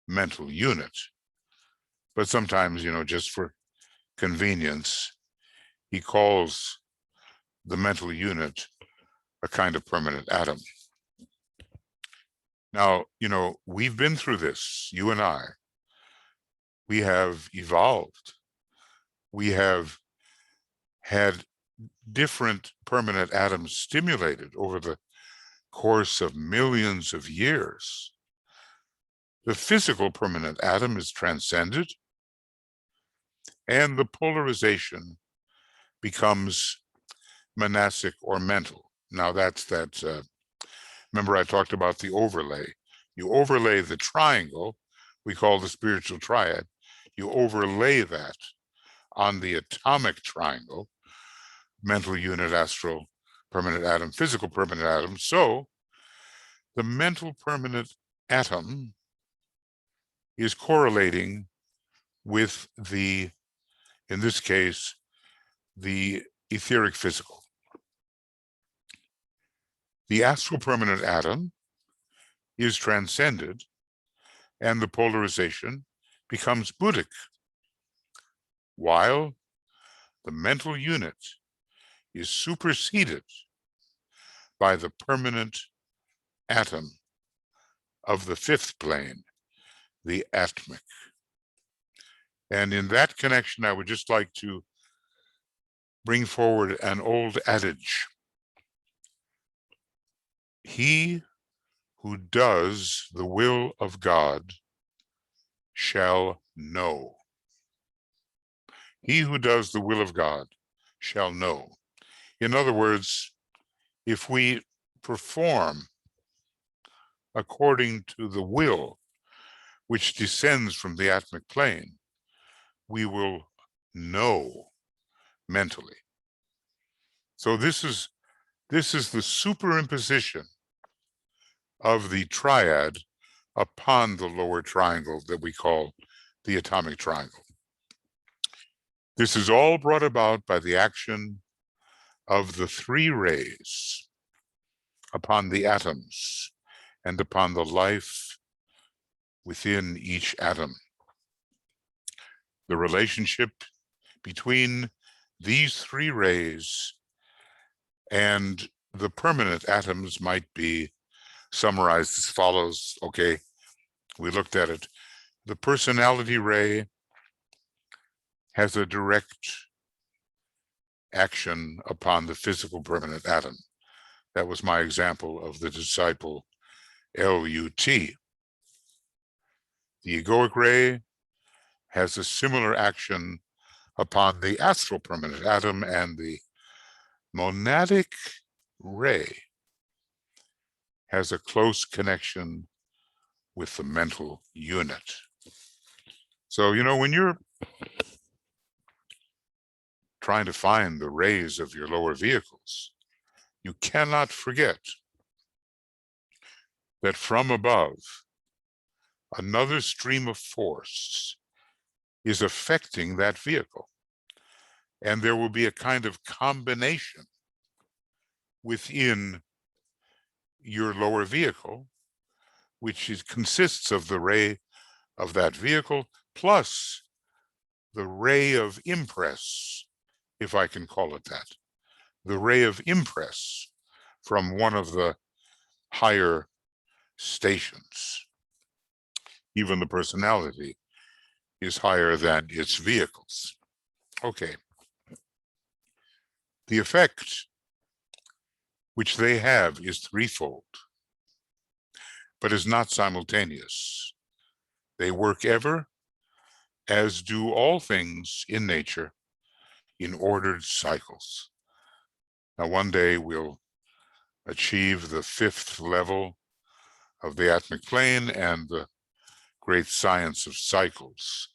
mental unit. But sometimes, just for convenience, he calls the mental unit a kind of permanent atom. Now, we've been through this, you and I. We have evolved. We have had different permanent atoms stimulated over the course of millions of years. The physical permanent atom is transcended, and the polarization becomes monadic or mental. Now remember I talked about the overlay. You overlay the triangle, we call the spiritual triad. You overlay that on the atomic triangle, mental unit, astral permanent atom, physical permanent atom. So the mental permanent atom is correlating with in this case, the etheric physical. The astral permanent atom is transcended, and the polarization becomes Buddhic, while the mental unit is superseded by the permanent atom of the fifth plane, the atmic. And in that connection, I would just like to bring forward an old adage. He who does the will of God shall know. He who does the will of God shall know. In other words, if we perform according to the will which descends from the atmic plane, we will know mentally. So this is the superimposition of the triad upon the lower triangle that we call the atomic triangle. This is all brought about by the action of the three rays upon the atoms and upon the life within each atom. The relationship between these three rays and the permanent atoms might be summarized as follows. Okay, we looked at it. The personality ray has a direct action upon the physical permanent atom. That was my example of the disciple L-U-T. The egoic ray has a similar action upon the astral permanent atom, and the monadic ray has a close connection with the mental unit. So, when you're trying to find the rays of your lower vehicles, you cannot forget that from above, another stream of force is affecting that vehicle. And there will be a kind of combination within your lower vehicle, which consists of the ray of that vehicle plus the ray of impress, if I can call it that, the ray of impress from one of the higher stations. Even the personality is higher than its vehicles. Okay. The effect which they have is threefold, but is not simultaneous. They work ever, as do all things in nature, in ordered cycles. Now, one day we'll achieve the 5th level of the atomic plane and the great science of cycles,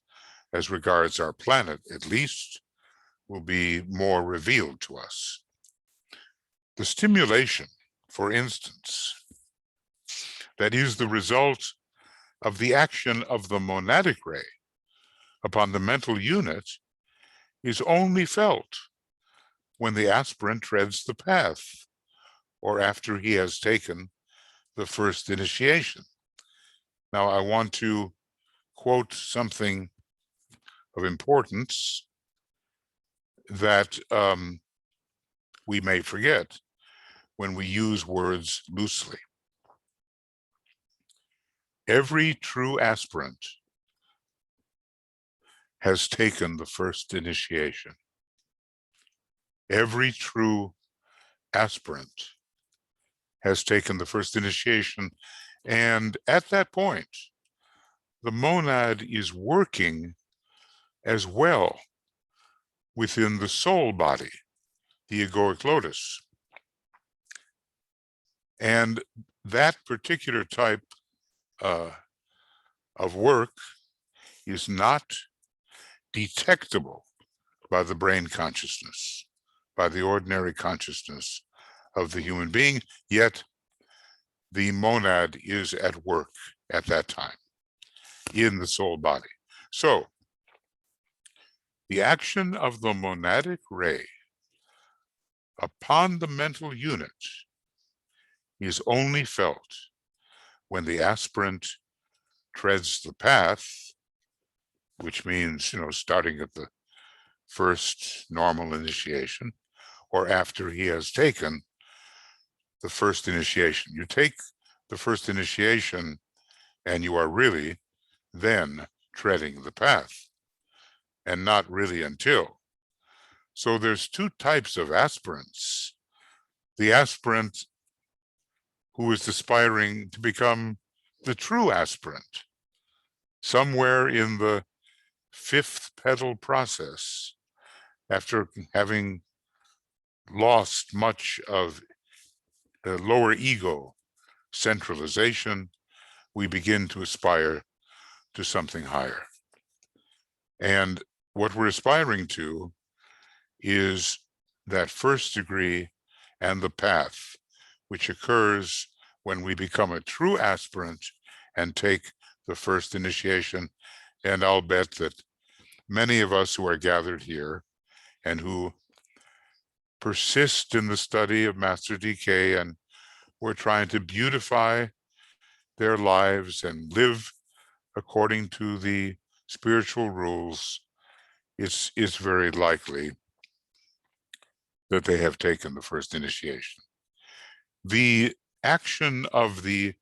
as regards our planet at least, will be more revealed to us. The stimulation, for instance, that is the result of the action of the monadic ray upon the mental unit is only felt when the aspirant treads the path or after he has taken the first initiation. Now, I want to quote something of importance that we may forget when we use words loosely. Every true aspirant has taken the first initiation. Every true aspirant has taken the first initiation, and at that point, the monad is working as well within the soul body, the egoic lotus. And that particular type of work is not detectable by the brain consciousness, by the ordinary consciousness of the human being, yet the monad is at work at that time in the soul body. So, the action of the monadic ray upon the mental unit is only felt when the aspirant treads the path, which means, starting at the first normal initiation, or after he has taken the first initiation. You take the first initiation and you are really then treading the path, and not really until. So there's two types of aspirants. The aspirant who is aspiring to become the true aspirant, somewhere in the 5th pedal process, after having lost much of the lower ego centralization, we begin to aspire to something higher. And what we're aspiring to is that first degree and the path, which occurs when we become a true aspirant and take the first initiation. And I'll bet that many of us who are gathered here and who persist in the study of Master DK and who are trying to beautify their lives and live according to the spiritual rules, it's very likely that they have taken the first initiation. The action of the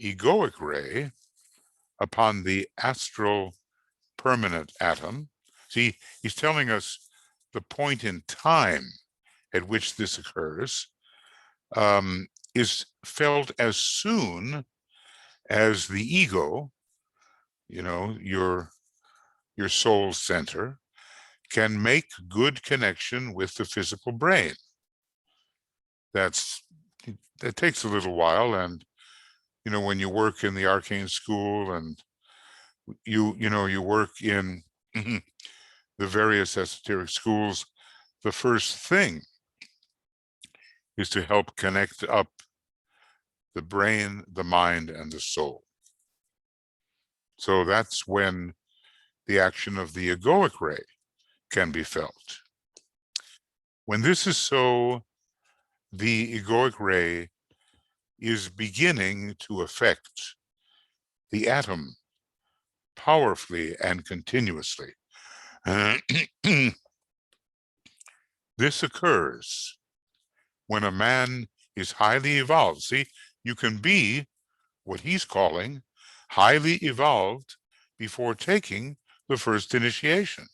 egoic ray upon the astral permanent atom, see, he's telling us the point in time at which this occurs, is felt as soon as the ego, your soul center, can make good connection with the physical brain. That takes a little while, and when you work in the arcane school and you work in the various esoteric schools, the first thing is to help connect up the brain, the mind, and the soul. So that's when the action of the egoic ray can be felt. When this is so, the egoic ray is beginning to affect the atom powerfully and continuously. This occurs when a man is highly evolved. See, you can be what he's calling highly evolved before taking the first initiation.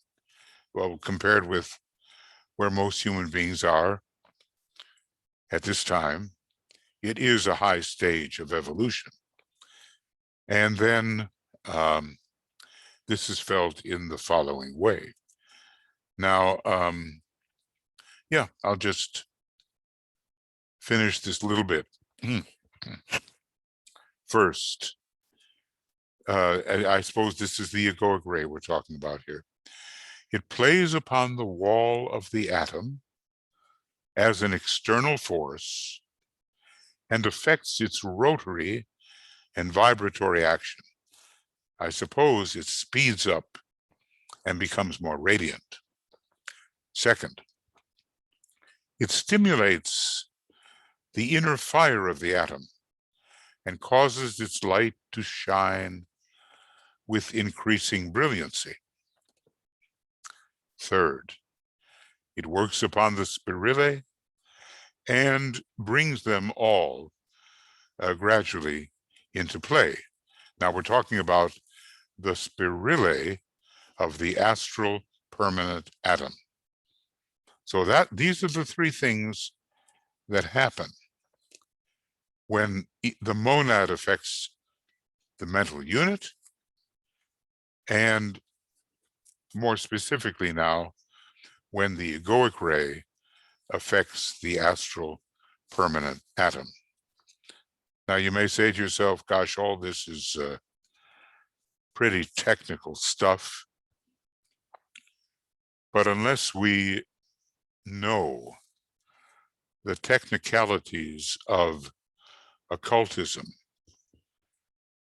Well, compared with where most human beings are at this time, it is a high stage of evolution. And then this is felt in the following way. Now, yeah, I'll just finish this little bit. First, I suppose this is the egoic ray we're talking about here. It plays upon the wall of the atom as an external force and affects its rotary and vibratory action. I suppose it speeds up and becomes more radiant. Second, it stimulates the inner fire of the atom and causes its light to shine with increasing brilliancy. Third, it works upon the spirillae and brings them all gradually into play. Now we're talking about the spirillae of the astral permanent atom. So these are the three things that happen when the monad affects the mental unit, and more specifically now, when the egoic ray affects the astral permanent atom. Now you may say to yourself, gosh, all this is pretty technical stuff, but unless we know the technicalities of occultism,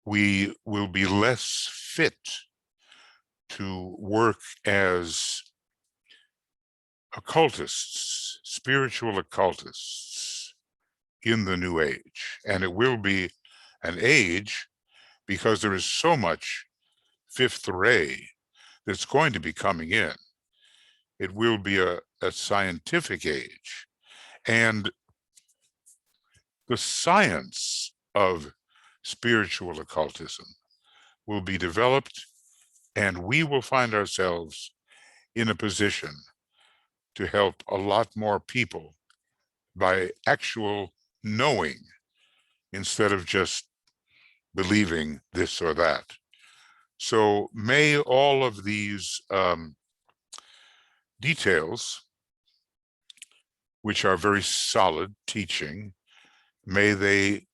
we will be less fit to work as occultists, spiritual occultists in the new age. And it will be an age because there is so much fifth ray that's going to be coming in. It will be a scientific age. And the science of spiritual occultism will be developed, and we will find ourselves in a position to help a lot more people by actual knowing instead of just believing this or that. So may all of these details, which are very solid teaching, may they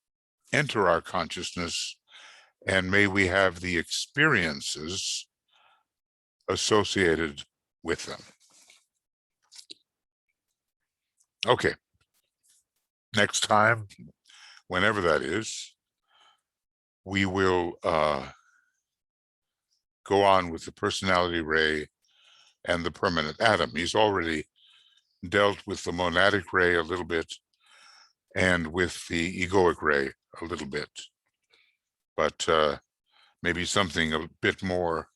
enter our consciousness, and may we have the experiences associated with them. Okay, next time, whenever that is, we will go on with the personality ray and the permanent atom. He's already dealt with the monadic ray a little bit and with the egoic ray a little bit, but maybe something a bit more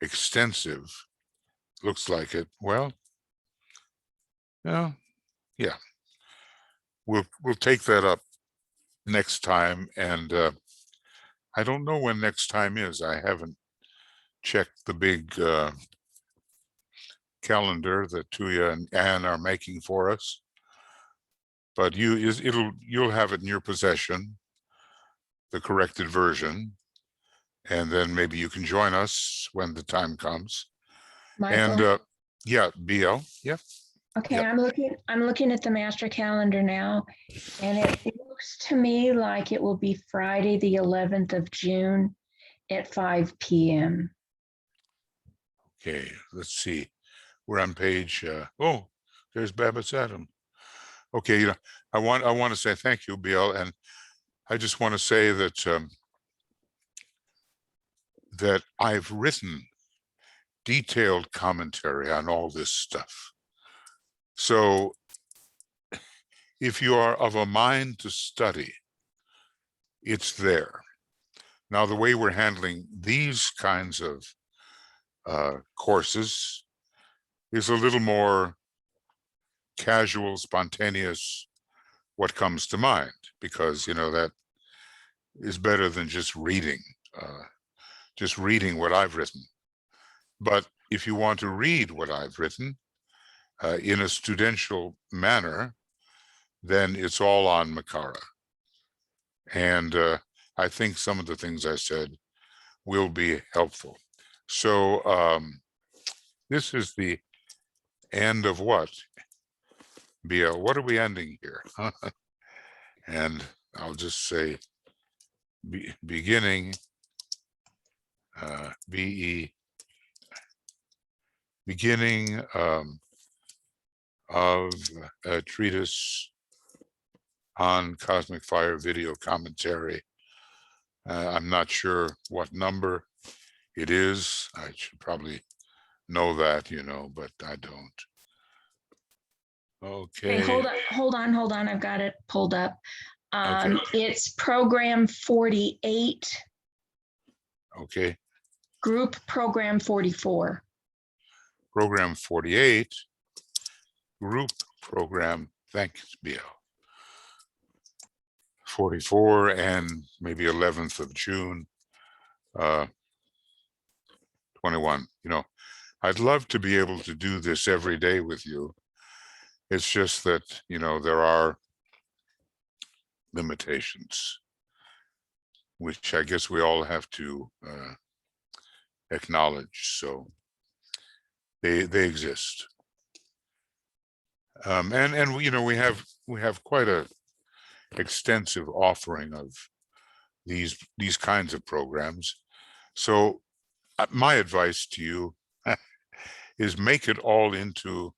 extensive. Looks like it. Well, yeah, we'll take that up next time, and I don't know when next time is. I haven't checked the big calendar that Tuya and Anne are making for us, but you'll have it in your possession, the corrected version, and then maybe you can join us when the time comes. Michael. And yeah, BL, yeah. Okay, yeah. I'm looking at the master calendar now, and it looks to me like it will be Friday, the 11th of June at 5 p.m. Okay, let's see. We're on page. Oh, there's Babbitt's Adam. Okay, I want to say thank you, BL, and I just want to say that that I've written detailed commentary on all this stuff. So if you are of a mind to study, it's there. Now, the way we're handling these kinds of courses is a little more casual, spontaneous, what comes to mind, because, that is better than just reading what I've written. But if you want to read what I've written in a studential manner, then it's all on Makara. And I think some of the things I said will be helpful. So this is the End of what? BL, what are we ending here? And I'll just say beginning, BE, beginning of a treatise on cosmic fire video commentary. I'm not sure what number it is. I should probably know that, you know, but I don't. Hey, Okay. hold on. I've got it pulled up. Okay. It's program 48, Okay. group program 44. Program 48, group program, thanks, BL. 44 and maybe 11th of June, 21. You know, I'd love to be able to do this every day with you. It's just that, you know, there are limitations, which I guess we all have to acknowledge. So they exist. And you know, we have quite a extensive offering of these kinds of programs. So my advice to you is make it all into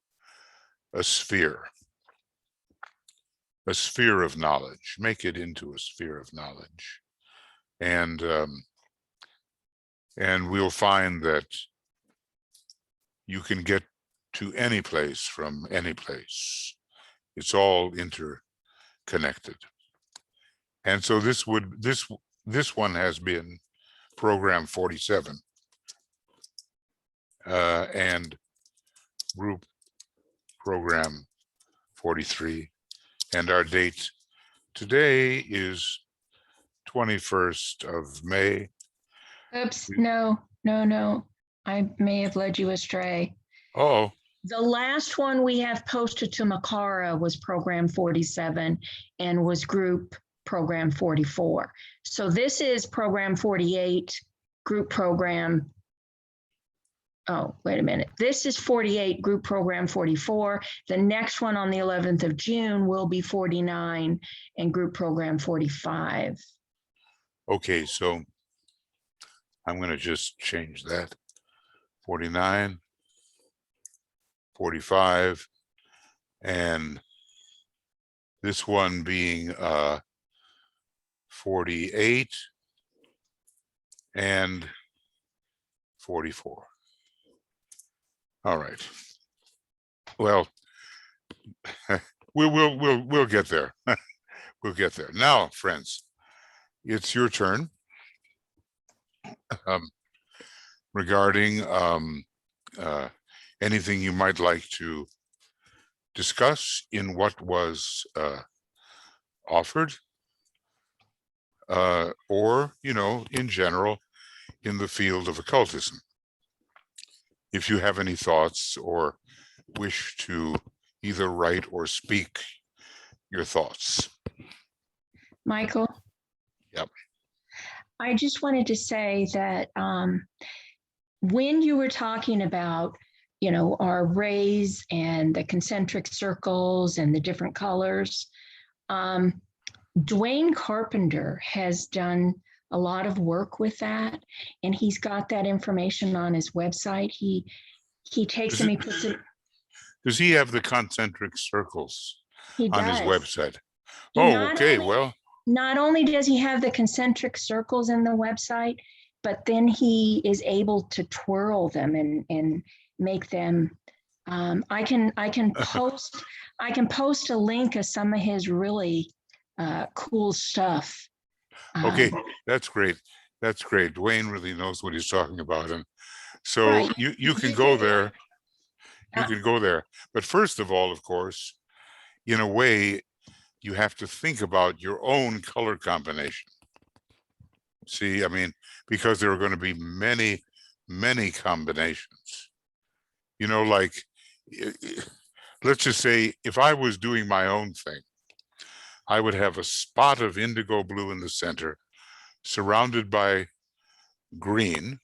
a sphere of knowledge. Make it into a sphere of knowledge, and we'll find that you can get to any place from any place. It's all interconnected. And so this one has been program 47, and group program 43, and our date today is 21st of May. Oops, no. I may have led you astray. Oh, The last one we have posted to Makara was program 47 and was group program 44. So this is program 48, group program. Oh, wait a minute. This is 48, group program 44. The next one on the 11th of June will be 49 and group program 45. okay. So I'm going to just change that. 49, 45, and this one being 48 and 44. All right. Well, we'll get there. We'll get there. Now, friends, it's your turn. Regarding anything you might like to discuss in what was offered, or, you know, in general, in the field of occultism. If you have any thoughts or wish to either write or speak your thoughts. Michael? Yep. I just wanted to say that when you were talking about, you know, our rays and the concentric circles and the different colors, Dwayne Carpenter has done a lot of work with that, and he's got that information on his website. He takes them, he puts it. Does he have the concentric circles on his website? Oh, okay. Well, not only does he have the concentric circles in the website, but then he is able to twirl them and make them. I can post a link of some of his really cool stuff. Okay, that's great. That's great. Dwayne really knows what he's talking about, and so Right. you can go there. You can go there. But first of all, of course, in a way, you have to think about your own color combination. See, I mean, because there are going to be many, many combinations. You know, like, let's just say if I was doing my own thing, I would have a spot of indigo blue in the center, surrounded by green,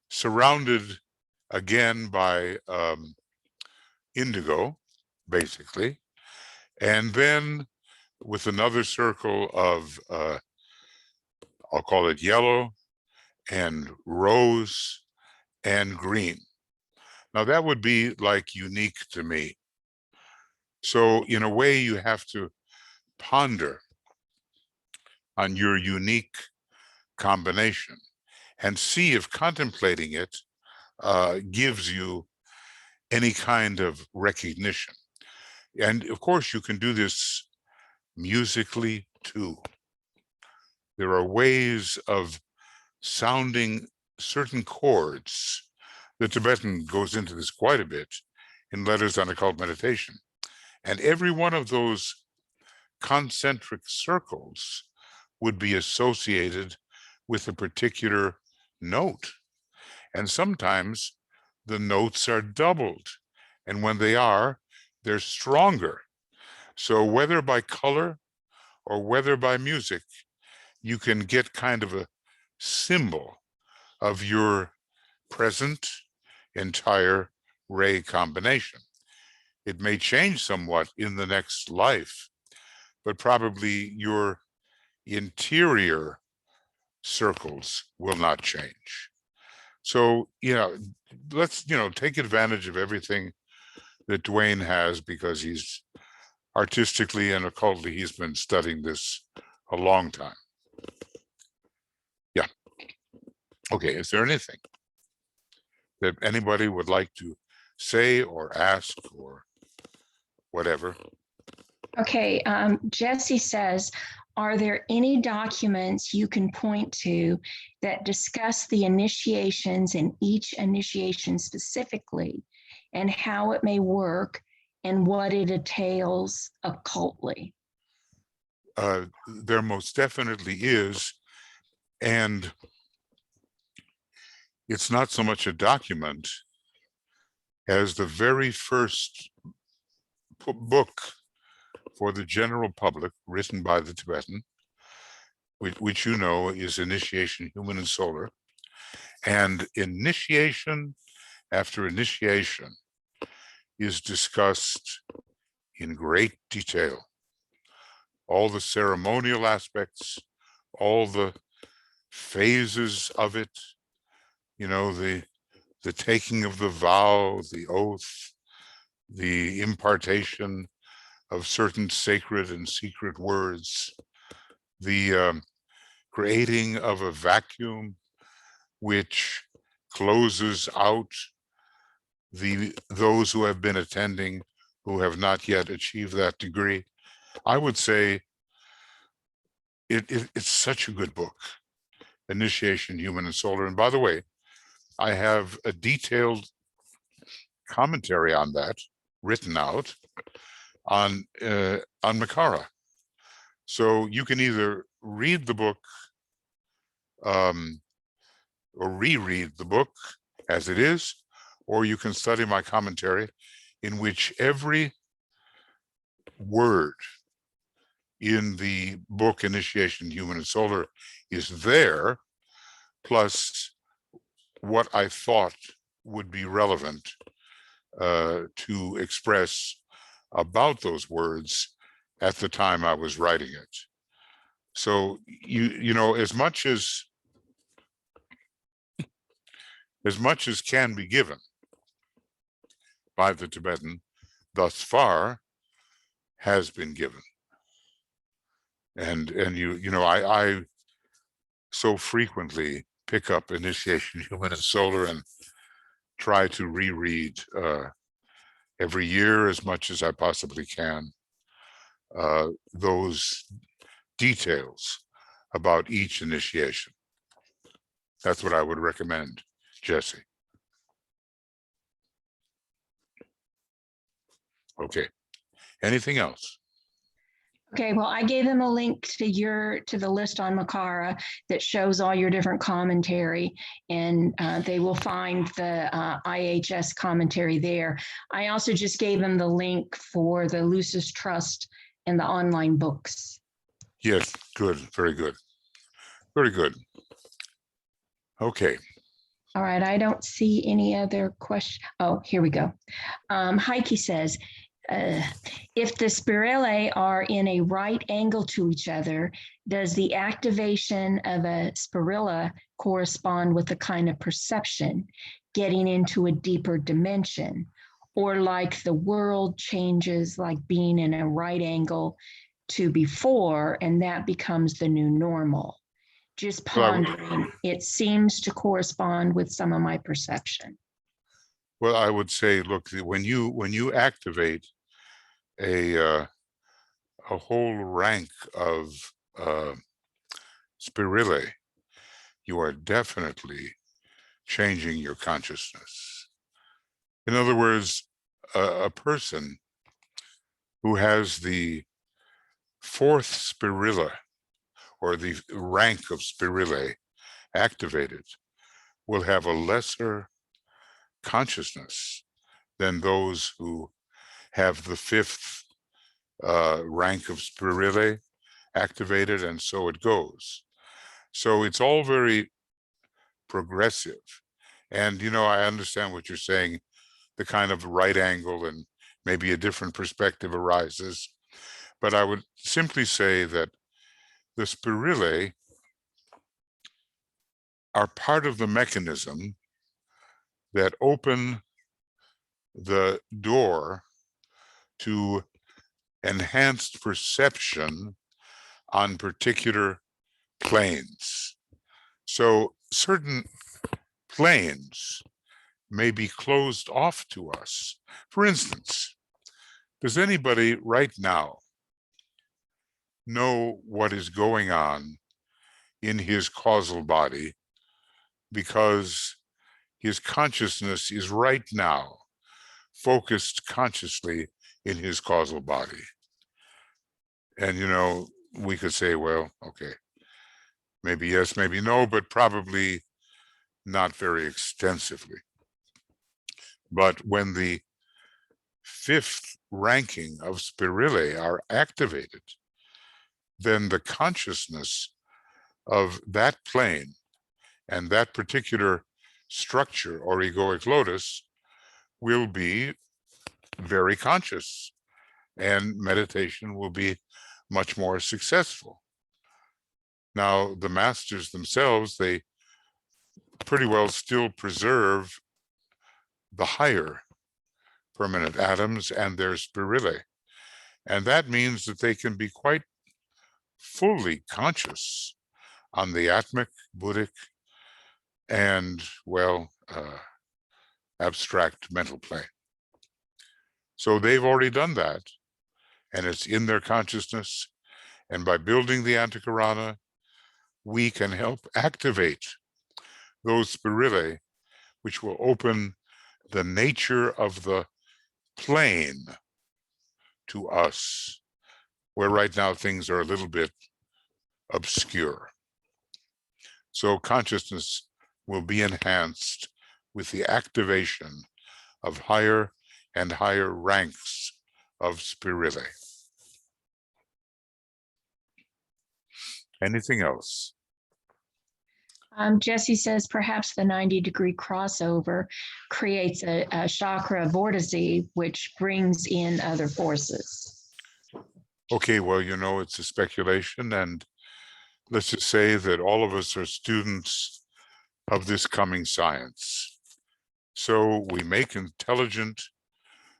surrounded again by indigo, basically, and then with another circle of, I'll call it yellow and rose and green. Now that would be like unique to me. So in a way you have to ponder on your unique combination and see if contemplating it gives you any kind of recognition. And of course you can do this musically too. There are ways of sounding certain chords. The Tibetan goes into this quite a bit in Letters on Occult Meditation. And every one of those concentric circles would be associated with a particular note. And sometimes the notes are doubled. And when they are, they're stronger. So whether by color or whether by music, you can get kind of a symbol of your present entire ray combination. It may change somewhat in the next life, but probably your interior circles will not change. So, let's, take advantage of everything that Dwayne has, because he's artistically and occultly, he's been studying this a long time. Yeah. Okay, is there anything that anybody would like to say or ask or whatever? Okay, Jesse says, are there any documents you can point to that discuss the initiations and each initiation specifically and how it may work and what it entails occultly? There most definitely is. And it's not so much a document as the very first book for the general public written by the Tibetan, which you know is Initiation, Human and Solar. And initiation after initiation is discussed in great detail. All the ceremonial aspects, all the phases of it, the taking of the vow, the oath, the impartation of certain sacred and secret words, the creating of a vacuum which closes out those who have been attending who have not yet achieved that degree. I would say it's such a good book, Initiation, Human and Solar. And by the way, I have a detailed commentary on that written out on Makara. So you can either read the book or reread the book as it is, or you can study my commentary in which every word in the book Initiation, Human and Solar is there, plus what I thought would be relevant to express about those words at the time I was writing it. So as much as can be given by the Tibetan thus far has been given. And I so frequently pick up Initiation, Human and Solar and try to reread every year as much as I possibly can those details about each initiation. That's what I would recommend, Jesse. Okay. Anything else? Okay, well, I gave them a link to the list on Makara that shows all your different commentary, and they will find the IHS commentary there. I also just gave them the link for the Lucis Trust and the online books. Yes, good, very good. Very good. Okay. All right, I don't see any other question. Oh, here we go. Heike says, if the spirillae are in a right angle to each other, does the activation of a spirilla correspond with a kind of perception, getting into a deeper dimension? Or like the world changes, like being in a right angle to before, and that becomes the new normal? Just pondering, it seems to correspond with some of my perception. Well, I would say, look, when you activate a whole rank of spirillae, you are definitely changing your consciousness. In other words, a person who has the fourth spirilla, or the rank of spirillae activated, will have a lesser consciousness than those who have the fifth rank of spirillae activated, and so it goes. So it's all very progressive. And, you know, I understand what you're saying, the kind of right angle and maybe a different perspective arises. But I would simply say that the spirillae are part of the mechanism that open the door to enhanced perception on particular planes. So certain planes may be closed off to us. For instance, does anybody right now know what is going on in his causal body, because his consciousness is right now focused consciously in his causal body? And, you know, we could say, well, okay, maybe yes, maybe no, but probably not very extensively. But when the fifth ranking of spirillae are activated, then the consciousness of that plane and that particular structure or egoic lotus will be very conscious, and meditation will be much more successful. Now, the masters themselves, they pretty well still preserve the higher permanent atoms and their spirillae. And that means that they can be quite fully conscious on the atmic, Buddhic, and, well, abstract mental plane. So they've already done that, and it's in their consciousness. And by building the Antakarana, we can help activate those spirillae, which will open the nature of the plane to us, where right now things are a little bit obscure. So consciousness will be enhanced with the activation of higher and higher ranks of spirillae. Anything else? Jesse says perhaps the 90-degree crossover creates a chakra vortice, which brings in other forces. Okay, well, you know, it's a speculation, and let's just say that all of us are students of this coming science. So we make intelligent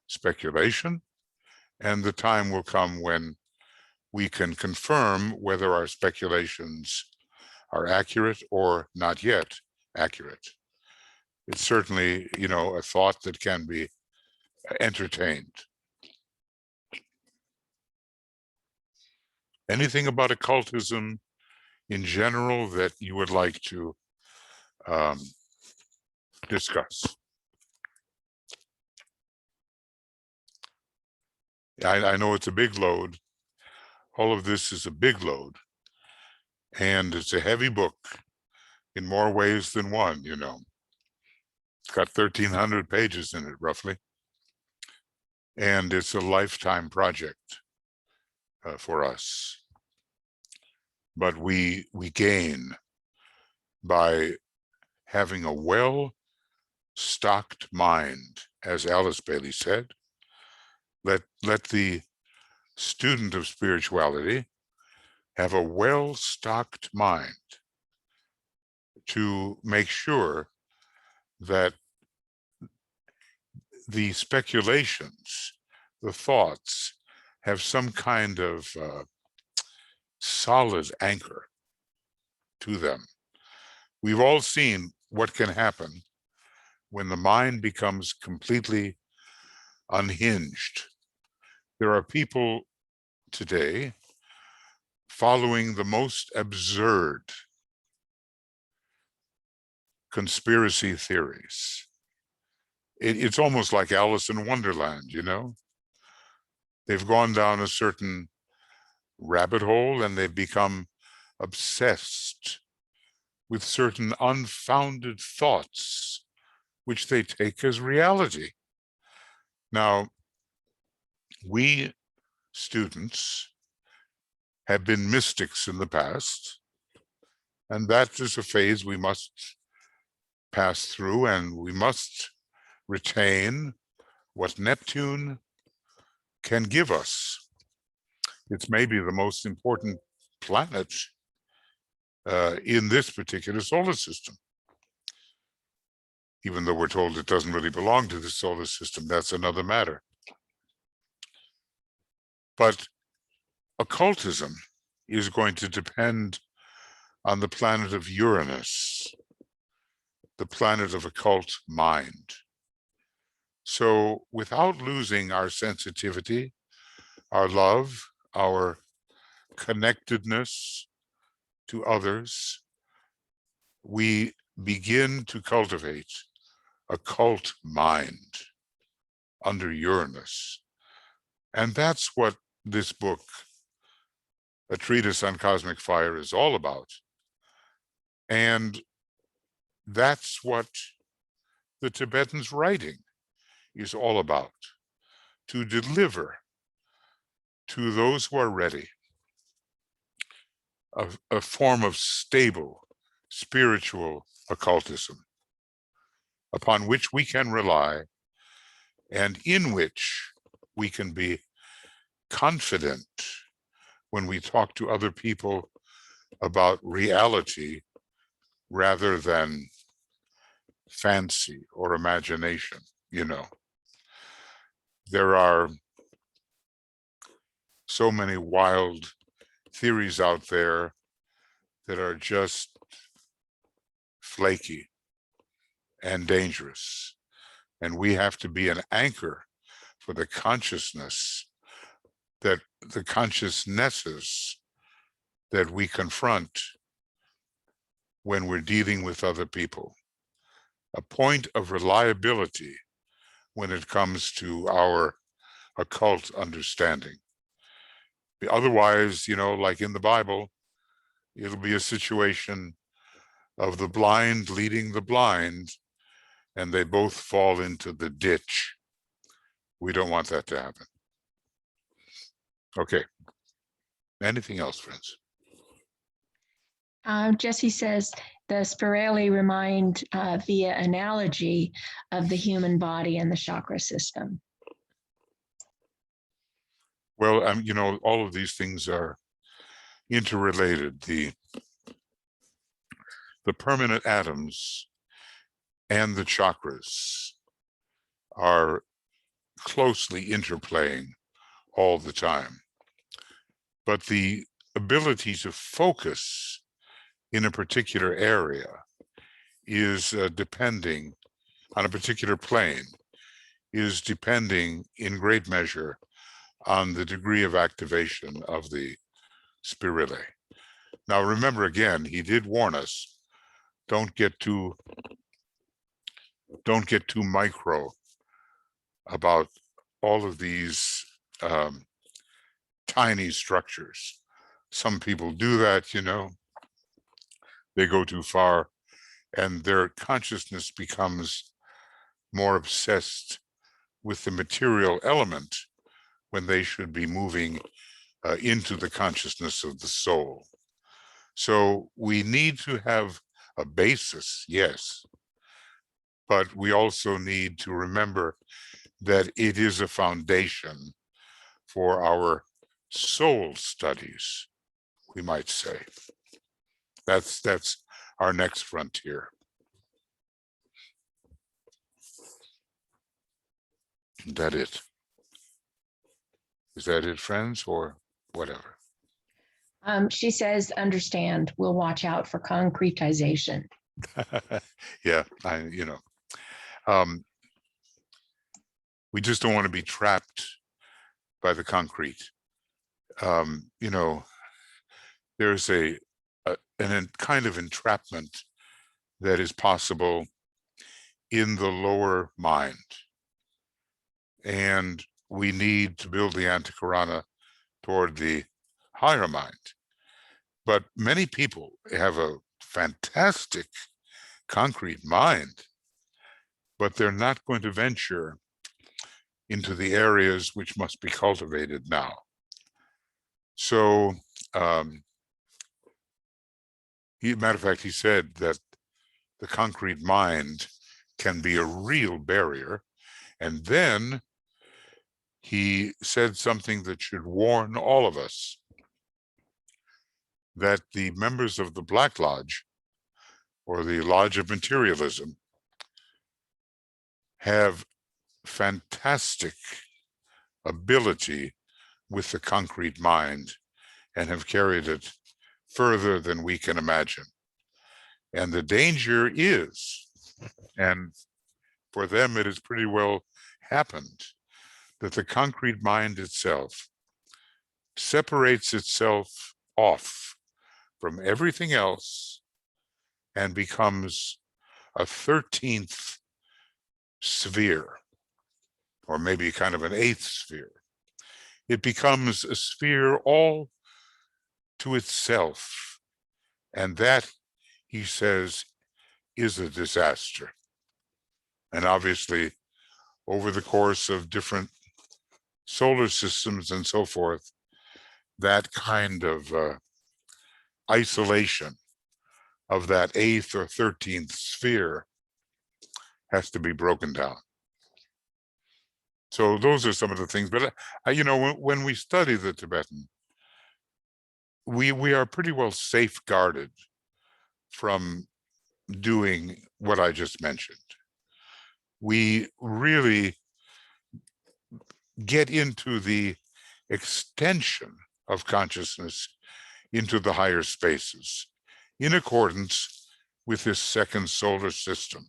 speculation, and the time will come when we can confirm whether our speculations are accurate or not yet accurate. It's certainly, you know, a thought that can be entertained. Anything about occultism in general that you would like to discuss? I know it's a big load. All of this is a big load, and it's a heavy book in more ways than one, you know. It's got 1,300 pages in it, roughly. And it's a lifetime project for us. But we gain by having a well-stocked mind, as Alice Bailey said. Let the student of spirituality have a well-stocked mind to make sure that the speculations, the thoughts, have some kind of solid anchor to them. We've all seen what can happen when the mind becomes completely unhinged. There are people today following the most absurd conspiracy theories. It's almost like Alice in Wonderland, you know? They've gone down a certain rabbit hole and they've become obsessed with certain unfounded thoughts, which they take as reality. Now, we students have been mystics in the past, and that is a phase we must pass through, and we must retain what Neptune can give us. It's maybe the most important planet in this particular solar system. Even though we're told it doesn't really belong to the solar system, that's another matter. But occultism is going to depend on the planet of Uranus, the planet of occult mind. So without losing our sensitivity, our love, our connectedness to others, we begin to cultivate a cult mind under Uranus. And that's what this book, A Treatise on Cosmic Fire, is all about. And that's what the Tibetans' writing is all about, to deliver to those who are ready a form of stable spiritual occultism upon which we can rely and in which we can be confident when we talk to other people about reality rather than fancy or imagination, you know. There are so many wild theories out there that are just flaky and dangerous. And we have to be an anchor for the consciousness, that the consciousnesses that we confront when we're dealing with other people. A point of reliability when it comes to our occult understanding. Otherwise, you know, like in the Bible, it'll be a situation of the blind leading the blind, and they both fall into the ditch. We don't want that to happen. Okay. Anything else, friends? Jesse says the spirillae remind via analogy of the human body and the chakra system. Well, you know, all of these things are interrelated. The permanent atoms and the chakras are closely interplaying all the time. But the ability to focus in a particular area is depending on a particular plane, is depending in great measure on the degree of activation of the spirillae. Now, remember again, he did warn us, don't get too micro about all of these tiny structures. Some people do that, you know, they go too far and their consciousness becomes more obsessed with the material element when they should be moving into the consciousness of the soul. So we need to have a basis, yes. But we also need to remember that it is a foundation for our soul studies, we might say. That's our next frontier. Is that it? Is that it, friends, or whatever? She says, understand, we'll watch out for concretization. Yeah, we just don't want to be trapped by the concrete. There's a kind of entrapment that is possible in the lower mind. And we need to build the antikarana toward the higher mind. But many people have a fantastic concrete mind, but they're not going to venture into the areas which must be cultivated now. So, matter of fact, he said that the concrete mind can be a real barrier. And then he said something that should warn all of us, that the members of the Black Lodge, or the Lodge of Materialism, have fantastic ability with the concrete mind and have carried it further than we can imagine. And the danger is, and for them it has pretty well happened, that the concrete mind itself separates itself off from everything else and becomes a 13th sphere, or maybe kind of an 8th sphere. It becomes a sphere all to itself. And that, he says, is a disaster. And obviously, over the course of different solar systems and so forth, that kind of isolation of that 8th or 13th sphere has to be broken down. So those are some of the things. But when we study the Tibetan, we are pretty well safeguarded from doing what I just mentioned. We really get into the extension of consciousness into the higher spaces in accordance with this second solar system.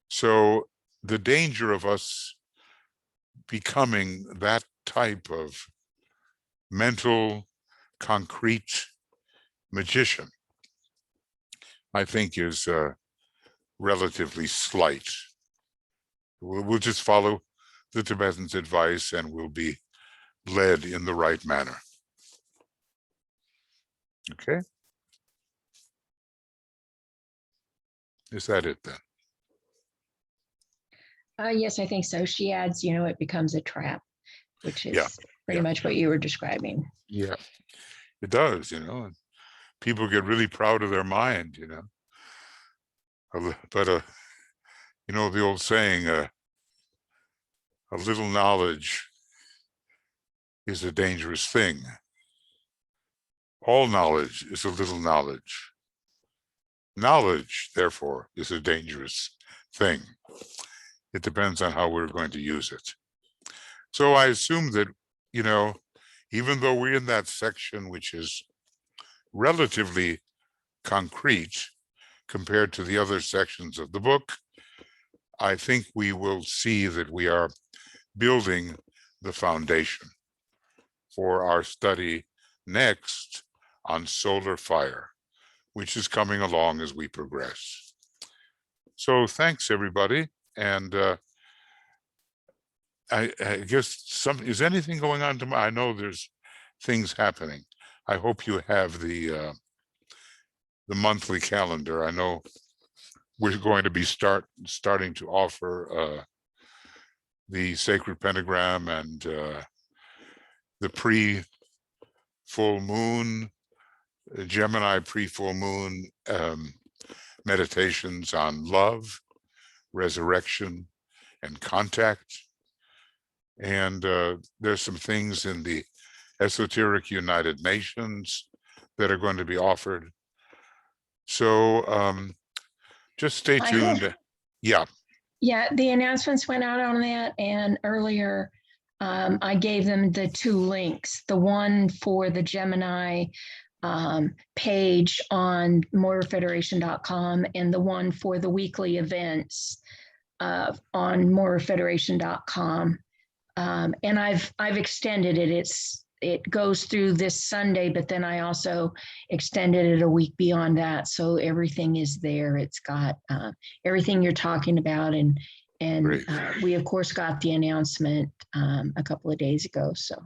So the danger of us becoming that type of mental, concrete magician, I think, is relatively slight. We'll just follow the Tibetan's advice and we'll be led in the right manner. Okay? Is that it then? Yes, I think so. She adds, it becomes a trap, which is pretty much what you were describing. Yeah, it does, and people get really proud of their mind, but the old saying, a little knowledge is a dangerous thing. All knowledge is a little knowledge. Knowledge, therefore, is a dangerous thing. It depends on how we're going to use it. So I assume that, even though we're in that section which is relatively concrete compared to the other sections of the book, I think we will see that we are building the foundation for our study next on solar fire, which is coming along as we progress. So thanks, everybody. And I guess is anything going on tomorrow? I know there's things happening. I hope you have the monthly calendar. I know we're going to be starting to offer the sacred pentagram and the pre-full moon, Gemini pre-full moon meditations on love, resurrection, and contact. And there's some things in the Esoteric United Nations that are going to be offered. So just stay tuned. Yeah. Yeah, the announcements went out on that, and earlier I gave them the two links, the one for the Gemini page on mortarfederation.com and the one for the weekly events on mortarfederation.com. And I've extended it. It goes through this Sunday, but then I also extended it a week beyond that. So everything is there. It's got everything you're talking about. And we, of course, got the announcement a couple of days ago. So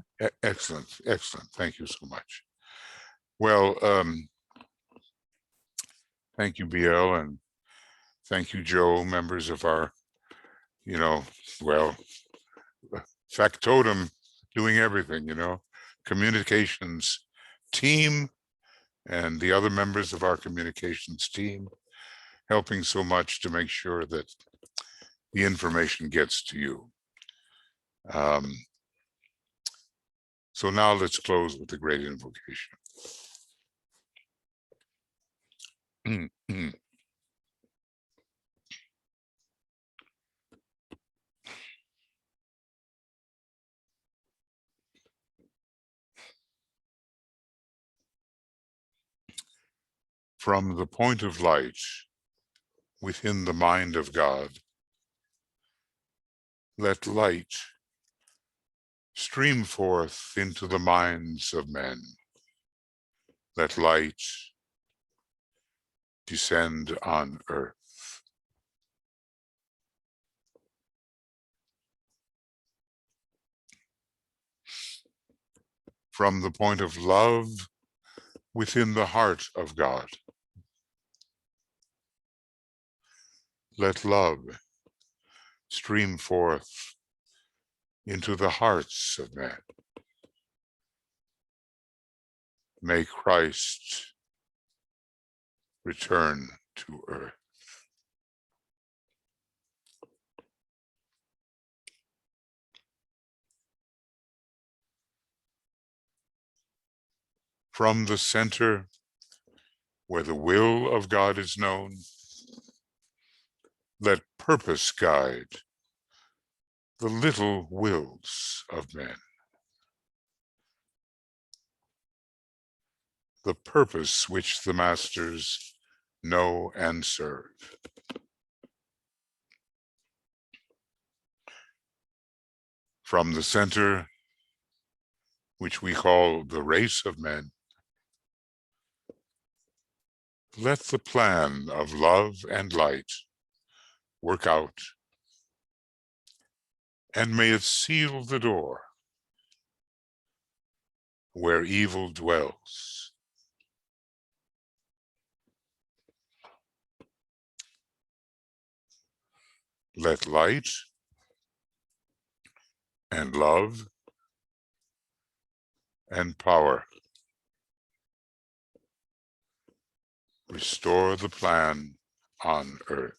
Excellent. Excellent. Thank you so much. Well, thank you, BL, and thank you, Joe, members of our, factotum, doing everything, communications team, and the other members of our communications team helping so much to make sure that the information gets to you. So now let's close with the great invocation. From the point of light within the mind of God, let light stream forth into the minds of men. Let light descend on earth. From the point of love within the heart of God, let love stream forth into the hearts of men. May Christ return to earth. From the center where the will of God is known, let purpose guide the little wills of men. The purpose which the masters know and serve. From the center, which we call the race of men, let the plan of love and light work out, and may it seal the door where evil dwells. Let light and love and power restore the plan on earth.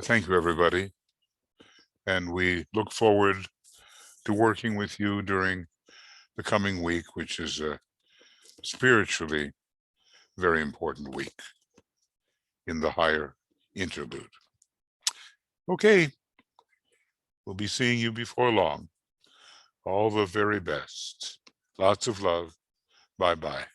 Thank you, everybody. And we look forward to working with you during the coming week, which is a spiritually very important week in the higher interlude. Okay, we'll be seeing you before long. All the very best. Lots of love. Bye-bye.